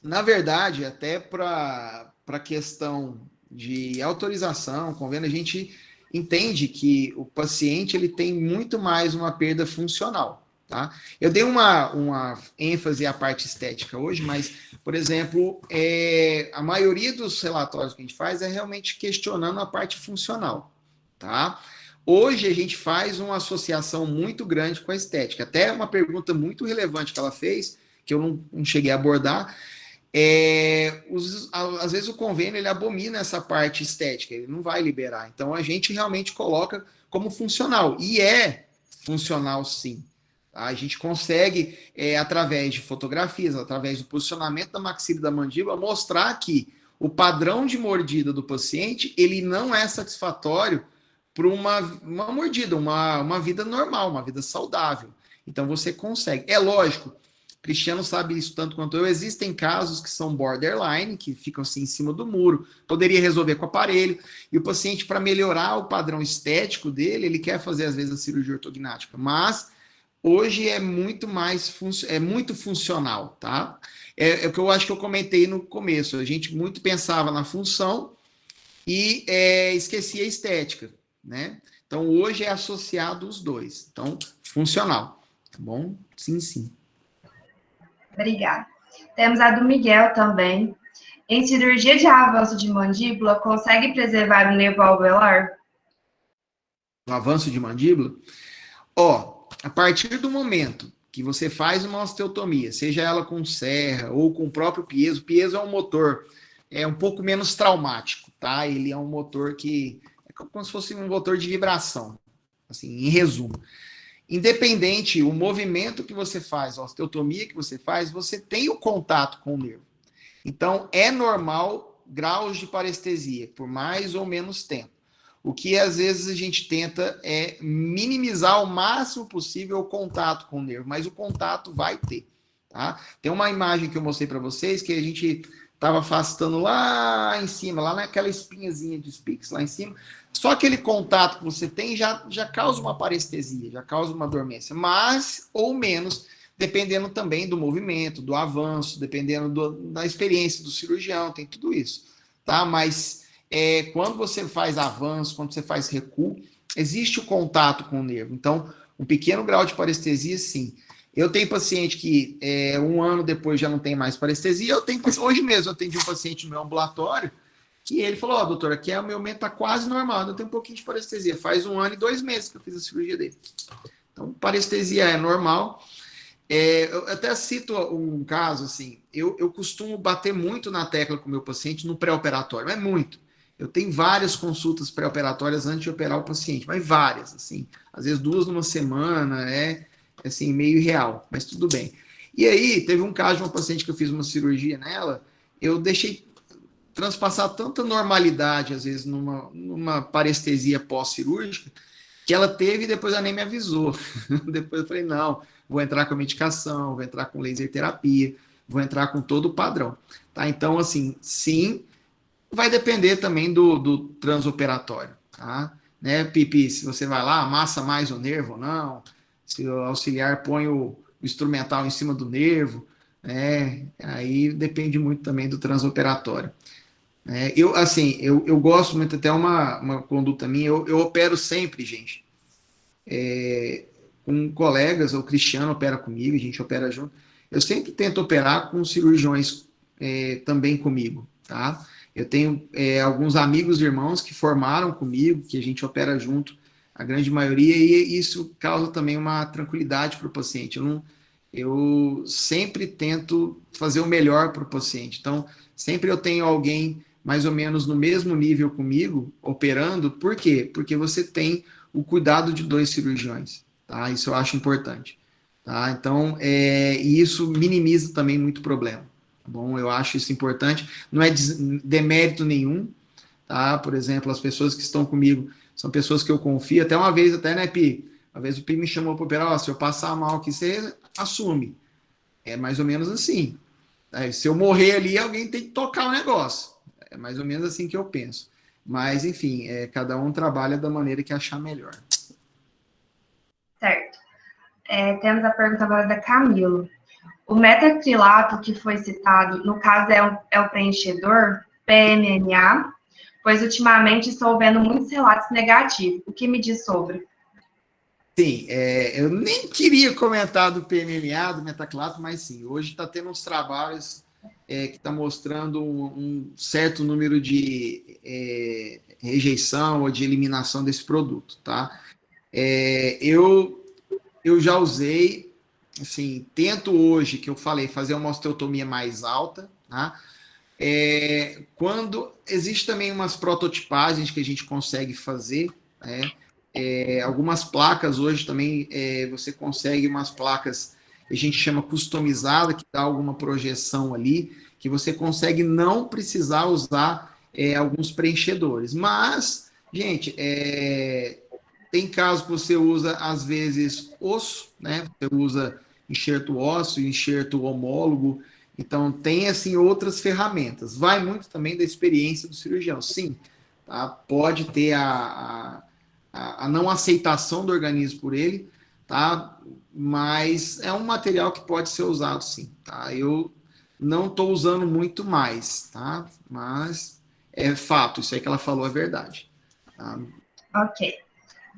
na verdade, até para questão de autorização, convênio, a gente entende que o paciente ele tem muito mais uma perda funcional, tá? Eu dei uma ênfase à parte estética hoje, mas, por exemplo, a maioria dos relatórios que a gente faz é realmente questionando a parte funcional, tá? Hoje a gente faz uma associação muito grande com a estética. Até uma pergunta muito relevante que ela fez, que eu não cheguei a abordar, às vezes o convênio ele abomina essa parte estética, ele não vai liberar. Então a gente realmente coloca como funcional, e é funcional sim. Tá? A gente consegue, através de fotografias, através do posicionamento da maxila e da mandíbula, mostrar que o padrão de mordida do paciente ele não é satisfatório para uma mordida, uma vida normal, uma vida saudável. Então você consegue. É lógico, Cristiano sabe isso tanto quanto eu, existem casos que são borderline, que ficam assim em cima do muro, poderia resolver com o aparelho, e o paciente, para melhorar o padrão estético dele, ele quer fazer às vezes a cirurgia ortognática, mas hoje é muito muito funcional, tá? É o que eu acho que eu comentei no começo, a gente muito pensava na função e esquecia a estética, né? Então hoje é associado os dois, então funcional, tá bom? Sim. Obrigada. Temos a do Miguel também. Em cirurgia de avanço de mandíbula, consegue preservar o nervo alveolar? O avanço de mandíbula? A partir do momento que você faz uma osteotomia, seja ela com serra ou com o próprio piezo, o piezo é um motor um pouco menos traumático, tá? Ele é um motor que é como se fosse um motor de vibração, assim, em resumo. Independente o movimento que você faz, a osteotomia que você faz, você tem o contato com o nervo. Então, é normal graus de parestesia, por mais ou menos tempo. O que, às vezes, a gente tenta é minimizar o máximo possível o contato com o nervo, mas o contato vai ter, tá? Tem uma imagem que eu mostrei para vocês, que a gente estava afastando lá em cima, lá naquela espinhazinha de Spix, lá em cima. Só aquele contato que você tem já causa uma parestesia, já causa uma dormência, mas, ou menos, dependendo também do movimento, do avanço, dependendo da experiência do cirurgião, tem tudo isso, tá? Mas quando você faz avanço, quando você faz recuo, existe o contato com o nervo. Então, um pequeno grau de parestesia, sim. Eu tenho paciente que 1 ano depois já não tem mais parestesia. Hoje mesmo eu atendi um paciente no meu ambulatório que ele falou, doutor, aqui o meu aumento está quase normal, eu tenho um pouquinho de parestesia. Faz 1 ano e 2 meses que eu fiz a cirurgia dele. Então, parestesia é normal. Eu até cito um caso, assim, eu costumo bater muito na tecla com o meu paciente no pré-operatório, mas muito. Eu tenho várias consultas pré-operatórias antes de operar o paciente, mas várias, assim, às vezes 2 numa semana, assim, meio irreal, mas tudo bem. E aí, teve um caso de uma paciente que eu fiz uma cirurgia nela, eu deixei transpassar tanta normalidade, às vezes, numa parestesia pós-cirúrgica, que ela teve e depois ela nem me avisou. Depois eu falei, não, vou entrar com a medicação, vou entrar com laser terapia, vou entrar com todo o padrão. Tá? Então, assim, sim, vai depender também do transoperatório. Tá? Né, Pipi, se você vai lá, amassa mais o nervo ou não, se o auxiliar põe o instrumental em cima do nervo, aí depende muito também do transoperatório. Eu gosto muito, até uma conduta minha, eu opero sempre, gente, com colegas, o Cristiano opera comigo, a gente opera junto, eu sempre tento operar com cirurgiões também comigo, tá? Eu tenho alguns amigos e irmãos que formaram comigo, que a gente opera junto, a grande maioria, e isso causa também uma tranquilidade para o paciente. Eu sempre tento fazer o melhor para o paciente, então sempre eu tenho alguém mais ou menos no mesmo nível comigo, operando. Por quê? Porque você tem o cuidado de 2 cirurgiões, tá? Isso eu acho importante, tá? Então, e isso minimiza também muito problema, tá bom? Eu acho isso importante, não é demérito nenhum, tá? Por exemplo, as pessoas que estão comigo são pessoas que eu confio, até uma vez, né, Pi? Uma vez o Pi me chamou para operar, se eu passar mal aqui, você assume. É mais ou menos assim. Se eu morrer ali, alguém tem que tocar o negócio. É mais ou menos assim que eu penso. Mas, enfim, cada um trabalha da maneira que achar melhor. Certo. Temos a pergunta agora da Camila. O metacrilato que foi citado, no caso, é o preenchedor PMMA, pois ultimamente estou vendo muitos relatos negativos. O que me diz sobre? Sim, eu nem queria comentar do PMMA, do metacrilato, mas sim, hoje está tendo uns trabalhos que está mostrando um certo número de rejeição ou de eliminação desse produto, tá? Eu já usei, assim, tento hoje, que eu falei, fazer uma osteotomia mais alta, tá? Quando existe também umas prototipagens que a gente consegue fazer, né? Algumas placas hoje também, você consegue umas placas que a gente chama customizada, que dá alguma projeção ali, que você consegue não precisar usar alguns preenchedores. Mas, gente, tem casos que você usa, às vezes, osso, né? Você usa enxerto ósseo, enxerto homólogo. Então, tem, assim, outras ferramentas. Vai muito também da experiência do cirurgião. Sim, tá? Pode ter a não aceitação do organismo por ele, tá? Mas é um material que pode ser usado, sim, tá? Eu não estou usando muito mais, tá? Mas é fato, isso aí que ela falou é verdade. Tá? Ok.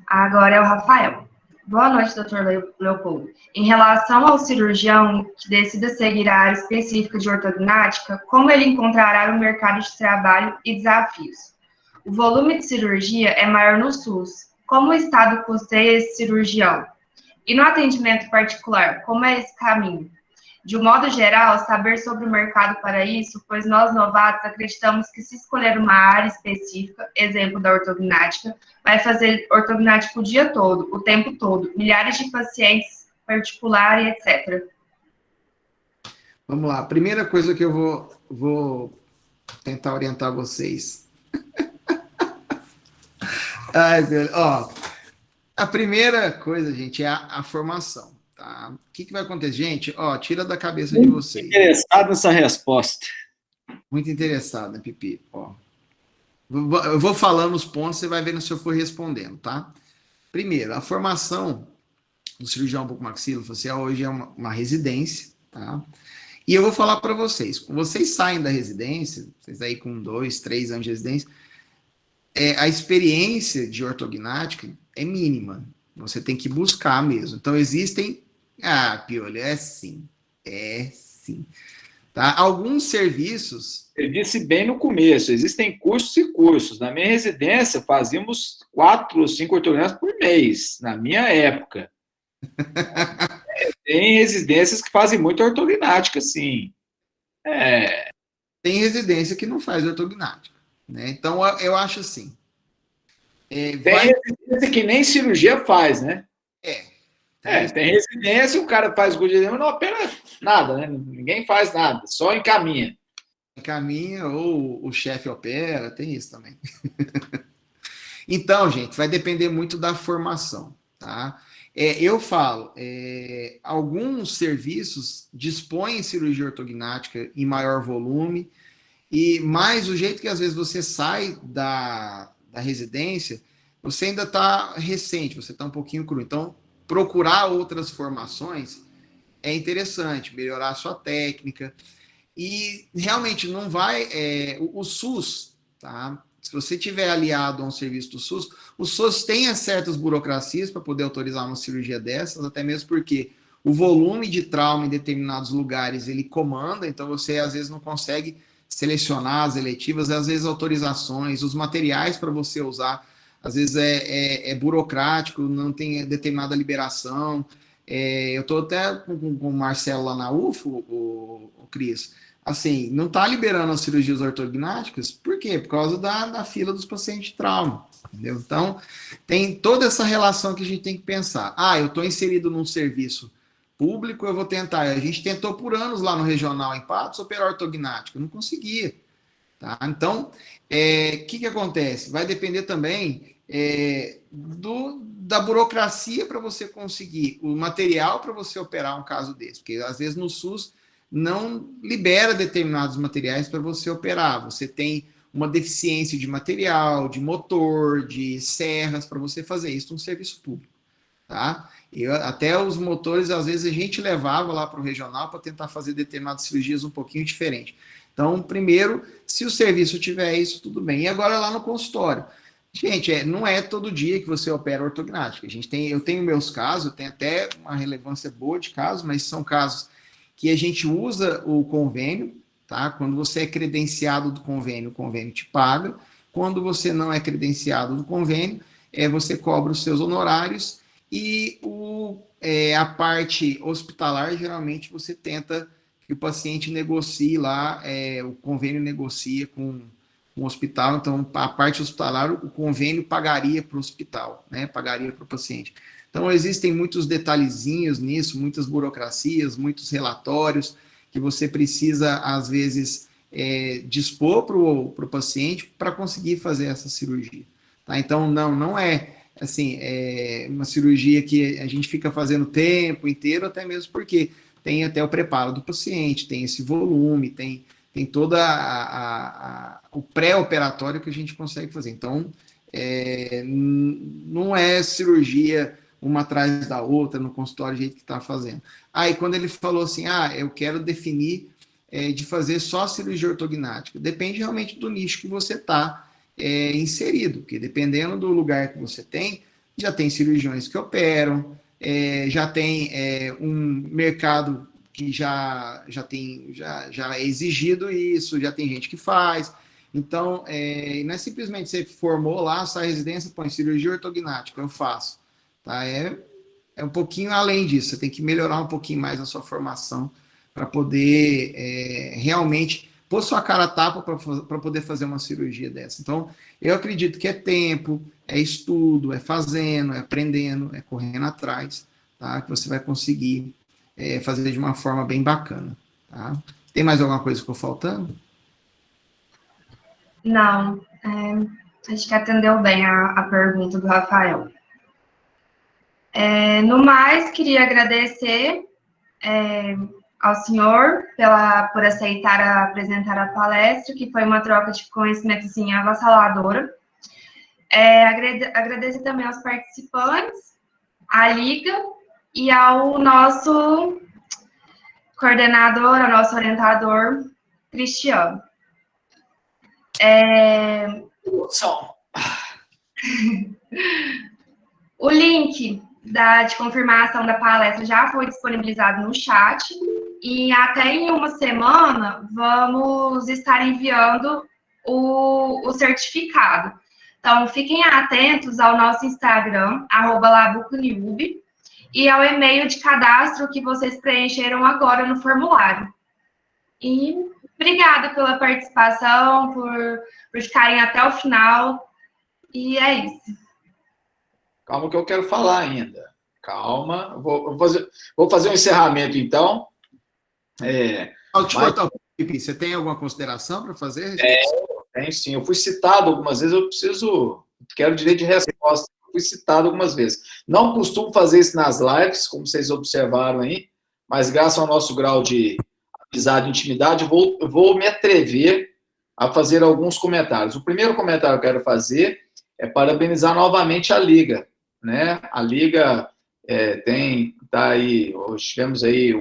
Agora é o Rafael. Boa noite, doutor Leopoldo. Em relação ao cirurgião que decida seguir a área específica de ortognática, como ele encontrará no mercado de trabalho e desafios? O volume de cirurgia é maior no SUS. Como o Estado custeia esse cirurgião? E no atendimento particular, como é esse caminho? De um modo geral, saber sobre o mercado para isso, pois nós novatos acreditamos que se escolher uma área específica, exemplo da ortognática, vai fazer ortognática o dia todo, o tempo todo, milhares de pacientes particular e etc. Vamos lá. Primeira coisa que eu vou tentar orientar vocês. Ai, velho. Ó, a primeira coisa, gente, é a formação, tá? O que vai acontecer? Gente, ó, tira da cabeça de Muito vocês. interessado nessa resposta. Muito interessado, né, Pipi? Ó, eu vou falando os pontos, você vai vendo se eu for respondendo, tá? Primeiro, a formação do cirurgião bucomaxilofacial hoje é uma residência, tá? E eu vou falar para vocês, quando vocês saem da residência, vocês aí com 2, 3 anos de residência, a experiência de ortognática é mínima. Você tem que buscar mesmo. Então, existem... Ah, Piolho, é sim. É sim. Tá? Alguns serviços... Eu disse bem no começo, existem cursos e cursos. Na minha residência, fazíamos 4 ou 5 ortognáticas por mês, na minha época. Tem residências que fazem muita ortognática, sim. Tem residência que não faz ortognática. Né? Então, eu acho assim. Tem residência que nem cirurgia faz, né? Tem residência, o cara faz curso de edema, não opera nada, né? Ninguém faz nada, só encaminha. Encaminha, ou o chefe opera, tem isso também. Então, gente, vai depender muito da formação, tá? Eu falo, alguns serviços dispõem cirurgia ortognática em maior volume, mas o jeito que às vezes você sai da residência, você ainda está recente, você está um pouquinho cru. Então, procurar outras formações é interessante, melhorar a sua técnica. E realmente não vai... o SUS, tá? Se você tiver aliado a um serviço do SUS, o SUS tem certas burocracias para poder autorizar uma cirurgia dessas, até mesmo porque o volume de trauma em determinados lugares ele comanda, então você às vezes não consegue selecionar as eletivas, às vezes autorizações, os materiais para você usar, às vezes é burocrático, não tem determinada liberação. Eu estou até com o Marcelo lá na UFO, o Cris, assim, não está liberando as cirurgias ortognáticas, por quê? Por causa da fila dos pacientes de trauma, entendeu? Então, tem toda essa relação que a gente tem que pensar. Eu estou inserido num serviço público, eu vou tentar. A gente tentou por anos lá no Regional em Patos operar ortognática, não conseguia. Tá? Então, que acontece? Vai depender também da burocracia para você conseguir o material para você operar um caso desse, porque às vezes no SUS não libera determinados materiais para você operar, você tem uma deficiência de material, de motor, de serras para você fazer isso no serviço público, tá? Até os motores, às vezes, a gente levava lá para o regional para tentar fazer determinadas cirurgias um pouquinho diferente. Então, primeiro, se o serviço tiver isso, tudo bem. E agora lá no consultório. Gente, não é todo dia que você opera ortognática. Eu tenho meus casos, eu tenho até uma relevância boa de casos, mas são casos que a gente usa o convênio, tá? Quando você é credenciado do convênio, o convênio te paga. Quando você não é credenciado do convênio, você cobra os seus honorários e a parte hospitalar, geralmente você tenta que o paciente negocie lá, o convênio negocia com o hospital, então a parte hospitalar, o convênio pagaria para o hospital, né? Pagaria para o paciente. Então, existem muitos detalhezinhos nisso, muitas burocracias, muitos relatórios que você precisa, às vezes, dispor para o paciente para conseguir fazer essa cirurgia. Tá? Então, não é assim, uma cirurgia que a gente fica fazendo o tempo inteiro, até mesmo porque tem até o preparo do paciente, tem esse volume, tem todo o pré-operatório que a gente consegue fazer. Então, não é cirurgia uma atrás da outra no consultório, do jeito que está fazendo. E quando ele falou assim, eu quero definir de fazer só cirurgia ortognática, depende realmente do nicho que você está inserido, porque dependendo do lugar que você tem, já tem cirurgiões que operam, já tem um mercado que já é exigido isso, já tem gente que faz. Então, não é simplesmente você formou lá, sai residência, põe cirurgia ortognática, eu faço. Tá? É um pouquinho além disso, você tem que melhorar um pouquinho mais a sua formação para poder realmente pôr sua cara a tapa para poder fazer uma cirurgia dessa. Então, eu acredito que é tempo, é estudo, é fazendo, é aprendendo, é correndo atrás, tá? Que você vai conseguir fazer de uma forma bem bacana. Tá? Tem mais alguma coisa que ficou faltando? Não, acho que atendeu bem a pergunta do Rafael. No mais, queria agradecer ao senhor por aceitar apresentar a palestra, que foi uma troca de conhecimento, assim, avassaladora. Agradecer também aos participantes, à Liga e ao nosso coordenador, ao nosso orientador, Cristiano. O link de confirmação da palestra já foi disponibilizado no chat e até em uma semana vamos estar enviando o certificado. Então, fiquem atentos ao nosso Instagram, @labuconiub, e ao e-mail de cadastro que vocês preencheram agora no formulário. E obrigada pela participação, por ficarem até o final, e é isso. Calma que eu quero falar ainda. Calma, vou fazer um encerramento, então. Você tem alguma consideração para fazer? Tem sim. Eu fui citado algumas vezes, quero direito de resposta. Eu fui citado algumas vezes. Não costumo fazer isso nas lives, como vocês observaram aí, mas graças ao nosso grau de amizade e intimidade, eu vou me atrever a fazer alguns comentários. O primeiro comentário que eu quero fazer é parabenizar novamente a Liga, né? A Liga tá aí, hoje tivemos aí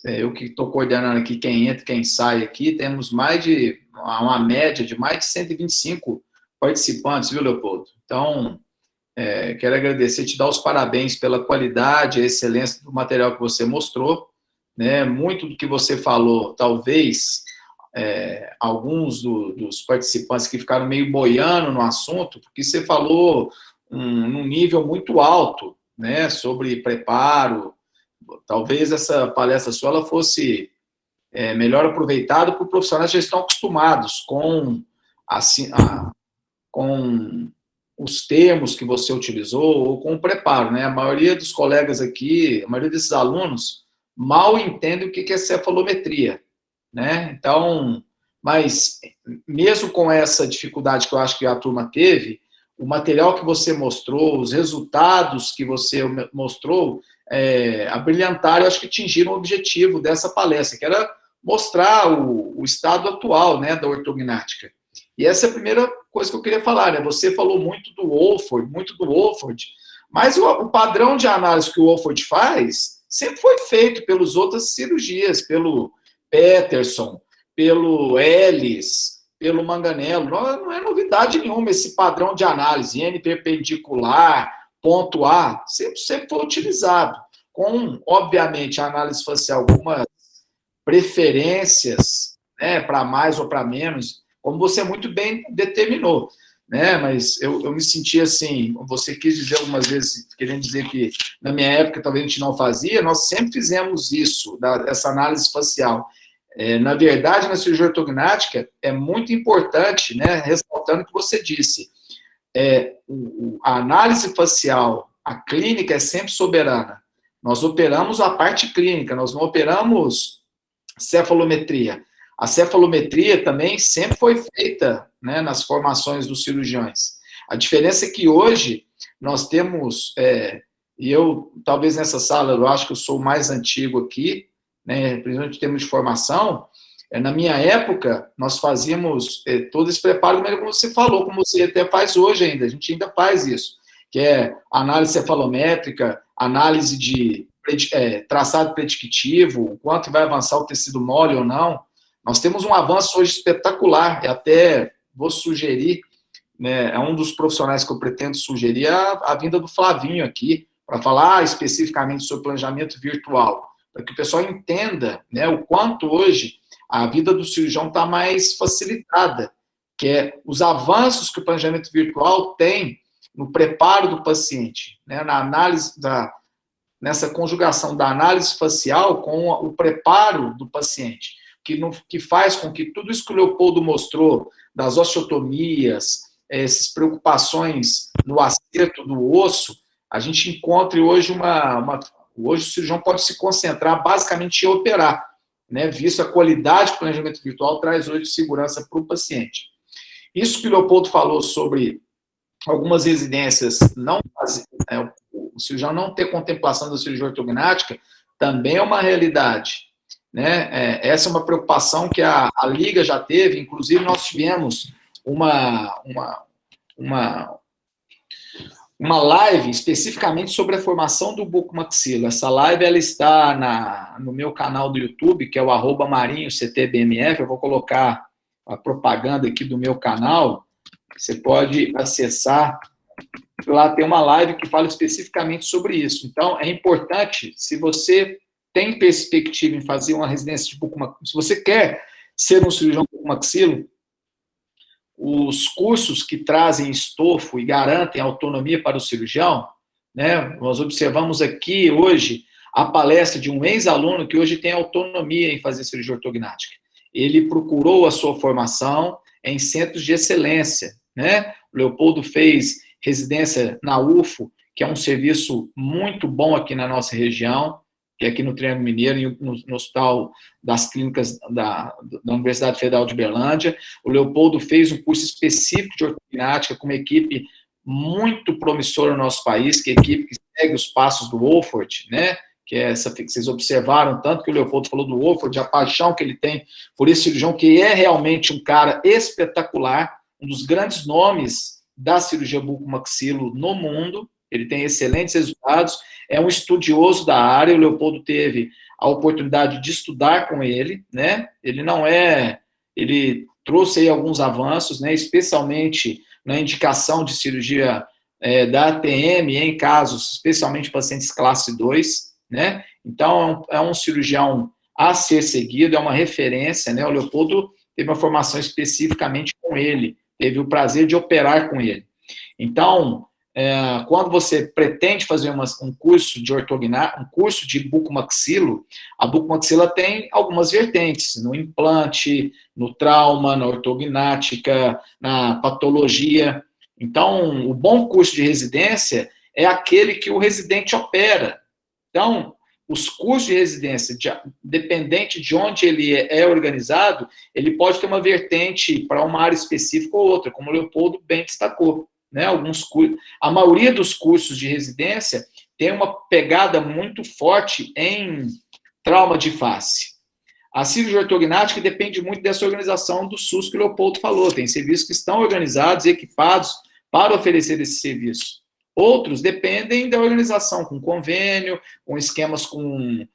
eu que estou coordenando aqui quem entra e quem sai aqui, temos uma média de mais de 125 participantes, viu, Leopoldo? Então, quero agradecer, te dar os parabéns pela qualidade e excelência do material que você mostrou, né? Muito do que você falou, talvez alguns dos participantes que ficaram meio boiando no assunto, porque você falou num nível muito alto, né, sobre preparo. Talvez essa palestra sua ela fosse melhor aproveitada por profissionais que já estão acostumados com os termos que você utilizou ou com o preparo, né? A maioria dos colegas aqui, a maioria desses alunos, mal entende o que é cefalometria, né? Então, mas mesmo com essa dificuldade que eu acho que a turma teve, o material que você mostrou, os resultados que você mostrou, abrilhantaram, eu acho que atingiram o objetivo dessa palestra, que era mostrar o estado atual, né, da ortognática. E essa é a primeira coisa que eu queria falar, né? Você falou muito do Wolford, mas o padrão de análise que o Wolford faz sempre foi feito pelas outras cirurgias, pelo Peterson, pelo Ellis, pelo Manganello. Não é novidade nenhuma esse padrão de análise, N perpendicular, ponto A, sempre foi utilizado, com, obviamente, a análise facial, algumas preferências, né, para mais ou para menos, como você muito bem determinou, né? Mas eu me senti assim, você quis dizer algumas vezes, querendo dizer que na minha época talvez a gente não fazia, nós sempre fizemos isso, essa análise facial. Na verdade, na cirurgia ortognática, é muito importante, né, ressaltando o que você disse, a análise facial, a clínica é sempre soberana. Nós operamos a parte clínica, nós não operamos cefalometria. A cefalometria também sempre foi feita, né, nas formações dos cirurgiões. A diferença é que hoje nós temos, e eu, talvez nessa sala, eu acho que eu sou o mais antigo aqui, né, principalmente em termos de formação. Na minha época, nós fazíamos todo esse preparo, como você falou, como você até faz hoje ainda, a gente ainda faz isso, que é análise cefalométrica, análise de traçado predictivo, o quanto vai avançar o tecido mole ou não. Nós temos um avanço hoje espetacular, e até vou sugerir, né, é um dos profissionais que eu pretendo sugerir a vinda do Flavinho aqui, para falar especificamente sobre planejamento virtual, para que o pessoal entenda, né, o quanto hoje a vida do cirurgião está mais facilitada, que é os avanços que o planejamento virtual tem no preparo do paciente, né, na análise nessa conjugação da análise facial com o preparo do paciente, que faz com que tudo isso que o Leopoldo mostrou, das osteotomias, essas preocupações no acerto do osso, a gente encontre hoje hoje o cirurgião pode se concentrar basicamente em operar, né, visto a qualidade que o planejamento virtual traz hoje de segurança para o paciente. Isso que o Leopoldo falou sobre algumas residências não o cirurgião não ter contemplação da cirurgia ortognática também é uma realidade, né? Essa é uma preocupação que a Liga já teve, inclusive nós tivemos uma live especificamente sobre a formação do bucomaxilo. Essa live ela está no meu canal do YouTube, que é o @marinhoctbmf. Eu vou colocar a propaganda aqui do meu canal. Você pode acessar. Lá tem uma live que fala especificamente sobre isso. Então, é importante, se você tem perspectiva em fazer uma residência de bucomaxilo, se você quer ser um cirurgião bucomaxilo, os cursos que trazem estofo e garantem autonomia para o cirurgião, né? Nós observamos aqui hoje a palestra de um ex-aluno que hoje tem autonomia em fazer cirurgia ortognática. Ele procurou a sua formação em centros de excelência, né? O Leopoldo fez residência na UFO, que é um serviço muito bom aqui na nossa região, que é aqui no Triângulo Mineiro, e no Hospital das Clínicas da Universidade Federal de Berlândia. O Leopoldo fez um curso específico de ortognática com uma equipe muito promissora no nosso país, que é a equipe que segue os passos do Wolford, né? Que é essa que vocês observaram, tanto que o Leopoldo falou do Wolford, a paixão que ele tem por esse cirurgião, que é realmente um cara espetacular, um dos grandes nomes da cirurgia bucomaxilo no mundo. Ele tem excelentes resultados, é um estudioso da área. O Leopoldo teve a oportunidade de estudar com ele, né? Ele trouxe aí alguns avanços, né? Especialmente na indicação de cirurgia da ATM em casos, especialmente pacientes classe 2, né? Então, é um cirurgião a ser seguido, é uma referência, né? O Leopoldo teve uma formação especificamente com ele, teve o prazer de operar com ele. Então, quando você pretende fazer um curso de ortognática, um curso de bucomaxilo, a bucomaxila tem algumas vertentes, no implante, no trauma, na ortognática, na patologia. Então, o bom curso de residência é aquele que o residente opera. Então, os cursos de residência, dependente de onde ele é organizado, ele pode ter uma vertente para uma área específica ou outra, como o Leopoldo bem destacou. Né, a maioria dos cursos de residência tem uma pegada muito forte em trauma de face. A cirurgia ortognática depende muito dessa organização do SUS que o Leopoldo falou. Tem serviços que estão organizados e equipados para oferecer esse serviço. Outros dependem da organização, com convênio, com esquemas com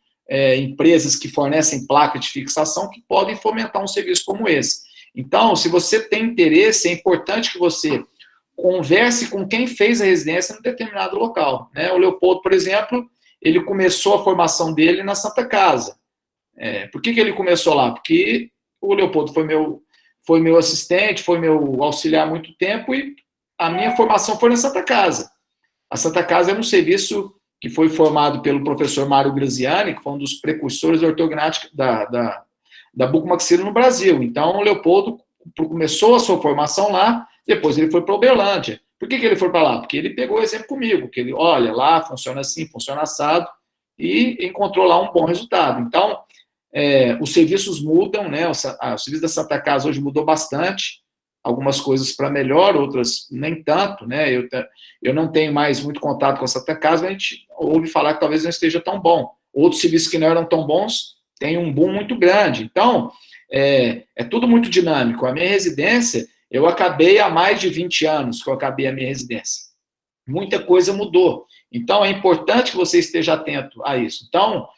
empresas que fornecem placa de fixação, que podem fomentar um serviço como esse. Então, se você tem interesse, é importante que você converse com quem fez a residência em determinado local, né? O Leopoldo, por exemplo, ele começou a formação dele na Santa Casa. Por que ele começou lá? Porque o Leopoldo foi meu assistente, foi meu auxiliar há muito tempo, e a minha formação foi na Santa Casa. A Santa Casa é um serviço que foi formado pelo professor Mário Graziani, que foi um dos precursores da ortognática da bucomaxilo no Brasil. Então, o Leopoldo começou a sua formação lá. Depois ele foi para Uberlândia. Por que ele foi para lá? Porque ele pegou o exemplo comigo, que ele, olha, lá funciona assim, funciona assado, e encontrou lá um bom resultado. Então, os serviços mudam, né? O serviço da Santa Casa hoje mudou bastante, algumas coisas para melhor, outras nem tanto, né? Eu não tenho mais muito contato com a Santa Casa, mas a gente ouve falar que talvez não esteja tão bom. Outros serviços que não eram tão bons têm um boom muito grande. Então, é tudo muito dinâmico. A minha residência, eu acabei há mais de 20 anos que eu acabei a minha residência. Muita coisa mudou. Então, é importante que você esteja atento a isso. Então,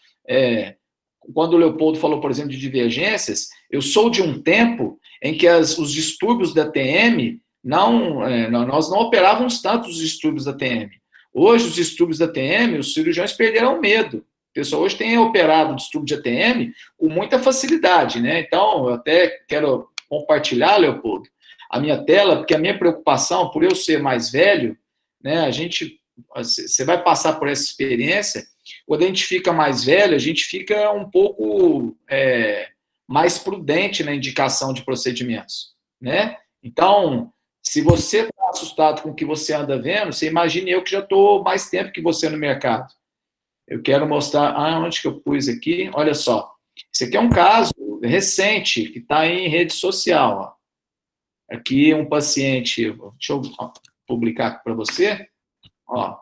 quando o Leopoldo falou, por exemplo, de divergências, eu sou de um tempo em que os distúrbios da TM, nós não operávamos tanto os distúrbios da TM. Hoje, os distúrbios da TM, os cirurgiões perderam medo. O pessoal hoje tem operado o distúrbio de ATM com muita facilidade, né? Então, eu até quero compartilhar, Leopoldo, a minha tela, porque a minha preocupação, por eu ser mais velho, né, você vai passar por essa experiência, quando a gente fica mais velho, a gente fica um pouco mais prudente na indicação de procedimentos, né? Então, se você está assustado com o que você anda vendo, você imagine eu que já estou mais tempo que você no mercado. Eu quero mostrar, onde que eu pus aqui? Olha só, Esse aqui é um caso recente, que está em rede social. Ó. Aqui um paciente, deixa eu publicar aqui para você. Ó.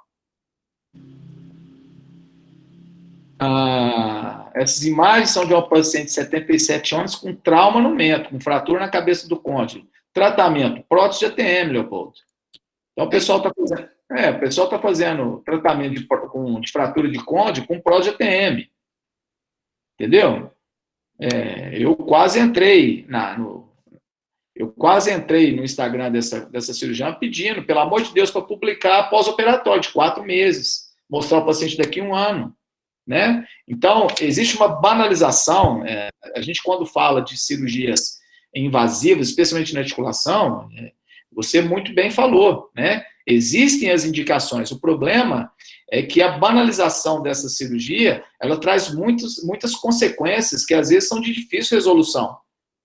Essas imagens são de uma paciente de 77 anos com trauma no mento, com fratura na cabeça do côndilo. Tratamento, prótese de ATM, Leopoldo. Então, o pessoal está fazendo tratamento de fratura de côndilo com prótese de ATM. Entendeu? Eu quase entrei no Instagram dessa cirurgiã pedindo, pelo amor de Deus, para publicar pós-operatório de 4 meses, mostrar o paciente daqui a 1 ano. Né? Então, existe uma banalização. A gente, quando fala de cirurgias invasivas, especialmente na articulação, você muito bem falou, né? Existem as indicações. O problema é que a banalização dessa cirurgia, ela traz muitas consequências que, às vezes, são de difícil resolução,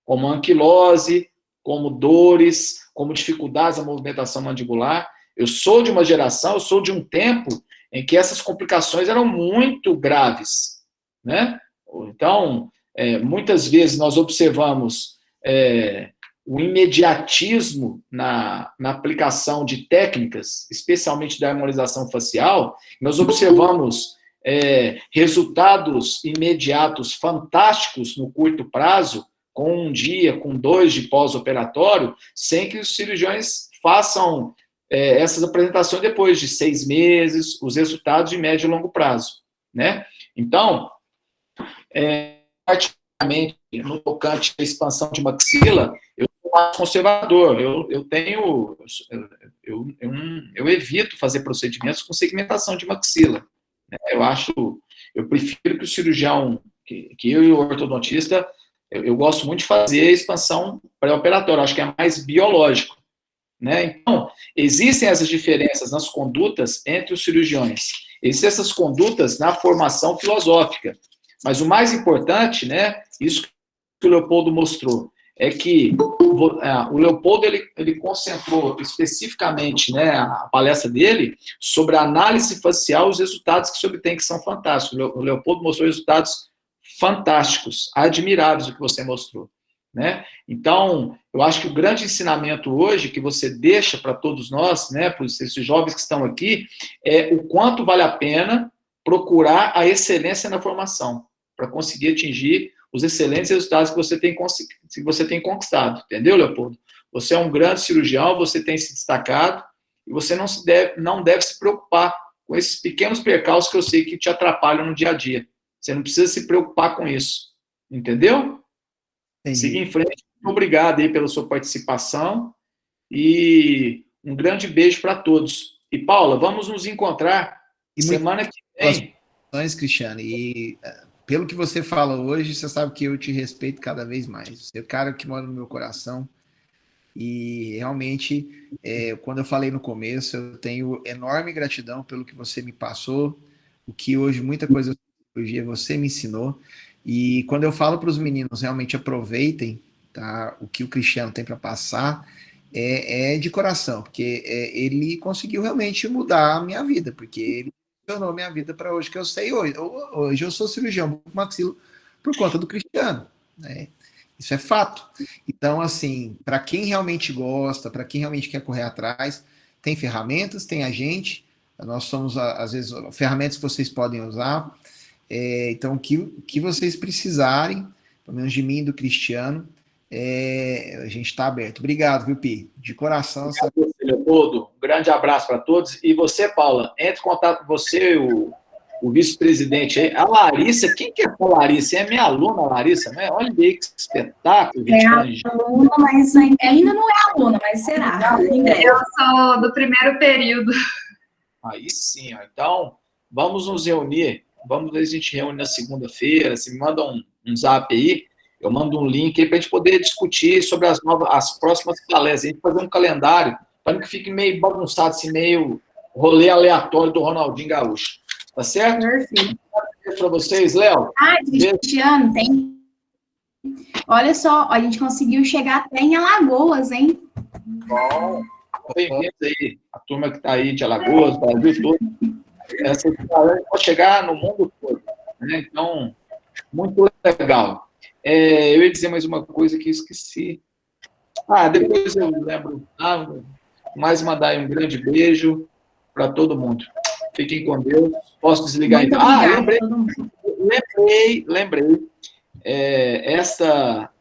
como anquilose, como dores, como dificuldades na movimentação mandibular. Eu sou de uma geração, eu sou de um tempo em que essas complicações eram muito graves, né? Então, muitas vezes nós observamos o imediatismo na aplicação de técnicas, especialmente da harmonização facial. Nós observamos resultados imediatos fantásticos no curto prazo, com 1 dia, com 2 de pós-operatório, sem que os cirurgiões façam essas apresentações depois de 6 meses, os resultados de médio e longo prazo, né? Então, praticamente, no tocante à expansão de maxila, eu sou mais conservador, eu evito fazer procedimentos com segmentação de maxila, né? Eu prefiro que o cirurgião, que eu e o ortodontista, eu gosto muito de fazer a expansão pré-operatória, acho que é mais biológico. Né? Então, existem essas diferenças nas condutas entre os cirurgiões. Existem essas condutas na formação filosófica. Mas o mais importante, né, isso que o Leopoldo mostrou, é que o Leopoldo ele concentrou especificamente, né, a palestra dele sobre a análise facial, os resultados que se obtém, que são fantásticos. O Leopoldo mostrou resultados fantásticos, admiráveis o que você mostrou. Né? Então, eu acho que o grande ensinamento hoje que você deixa para todos nós, né, para esses jovens que estão aqui, é o quanto vale a pena procurar a excelência na formação, para conseguir atingir os excelentes resultados que você tem conquistado. Entendeu, Leopoldo? Você é um grande cirurgião, você tem se destacado, e você não deve se preocupar com esses pequenos percalços que eu sei que te atrapalham no dia a dia. Você não precisa se preocupar com isso. Entendeu? Siga em frente. Muito obrigado aí pela sua participação e um grande beijo para todos. E, Paula, vamos nos encontrar semana que vem. Cristiano, e pelo que você fala hoje, você sabe que eu te respeito cada vez mais. Você é o cara que mora no meu coração e realmente, quando eu falei no começo, eu tenho enorme gratidão pelo que você me passou, o que hoje muita coisa sobre cirurgia você me ensinou. E quando eu falo para os meninos realmente aproveitem, tá, o que o Cristiano tem para passar, é de coração, porque ele conseguiu realmente mudar a minha vida, porque ele tornou minha vida para hoje que eu sei hoje. Hoje eu sou cirurgião maxilo por conta do Cristiano, né? Isso é fato. Então, assim, para quem realmente gosta, para quem realmente quer correr atrás, tem ferramentas, tem a gente, nós somos, às vezes, ferramentas que vocês podem usar. Então, o que vocês precisarem, pelo menos de mim e do Cristiano, a gente está aberto. Obrigado, viu, Pi? De coração. Obrigado, Leopoldo. Um grande abraço para todos. E você, Paula, entre em contato com você, o vice-presidente aí. A Larissa, quem que é a Larissa? É minha aluna, a Larissa, né? Olha aí que espetáculo. Aluna, mas ainda não é aluna, mas será. Eu sou do primeiro período. Aí sim, ó. Então, vamos nos reunir. Vamos ver se a gente reúne na segunda-feira. Se me manda um zap aí, eu mando um link aí para a gente poder discutir sobre as próximas palestras. A gente fazer um calendário, para que fique meio bagunçado, assim, meio rolê aleatório do Ronaldinho Gaúcho. Tá certo? Perfeito. Para vocês, Léo. Cristiano, tem. Olha só, a gente conseguiu chegar até em Alagoas, hein? Bom, bem-vindos aí, a turma que está aí de Alagoas, Brasil todo. Essa pode chegar no mundo todo, né? Então, Muito legal. Eu ia dizer mais uma coisa que eu esqueci. Depois eu lembro. Mais mandar aí um grande beijo para todo mundo. Fiquem com Deus. Posso desligar Muito então? Lembrei. Essa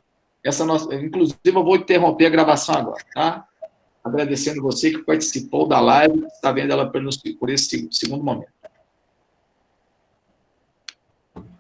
nossa. Inclusive, eu vou interromper a gravação agora, tá? Agradecendo você que participou da live, está vendo ela por esse segundo momento.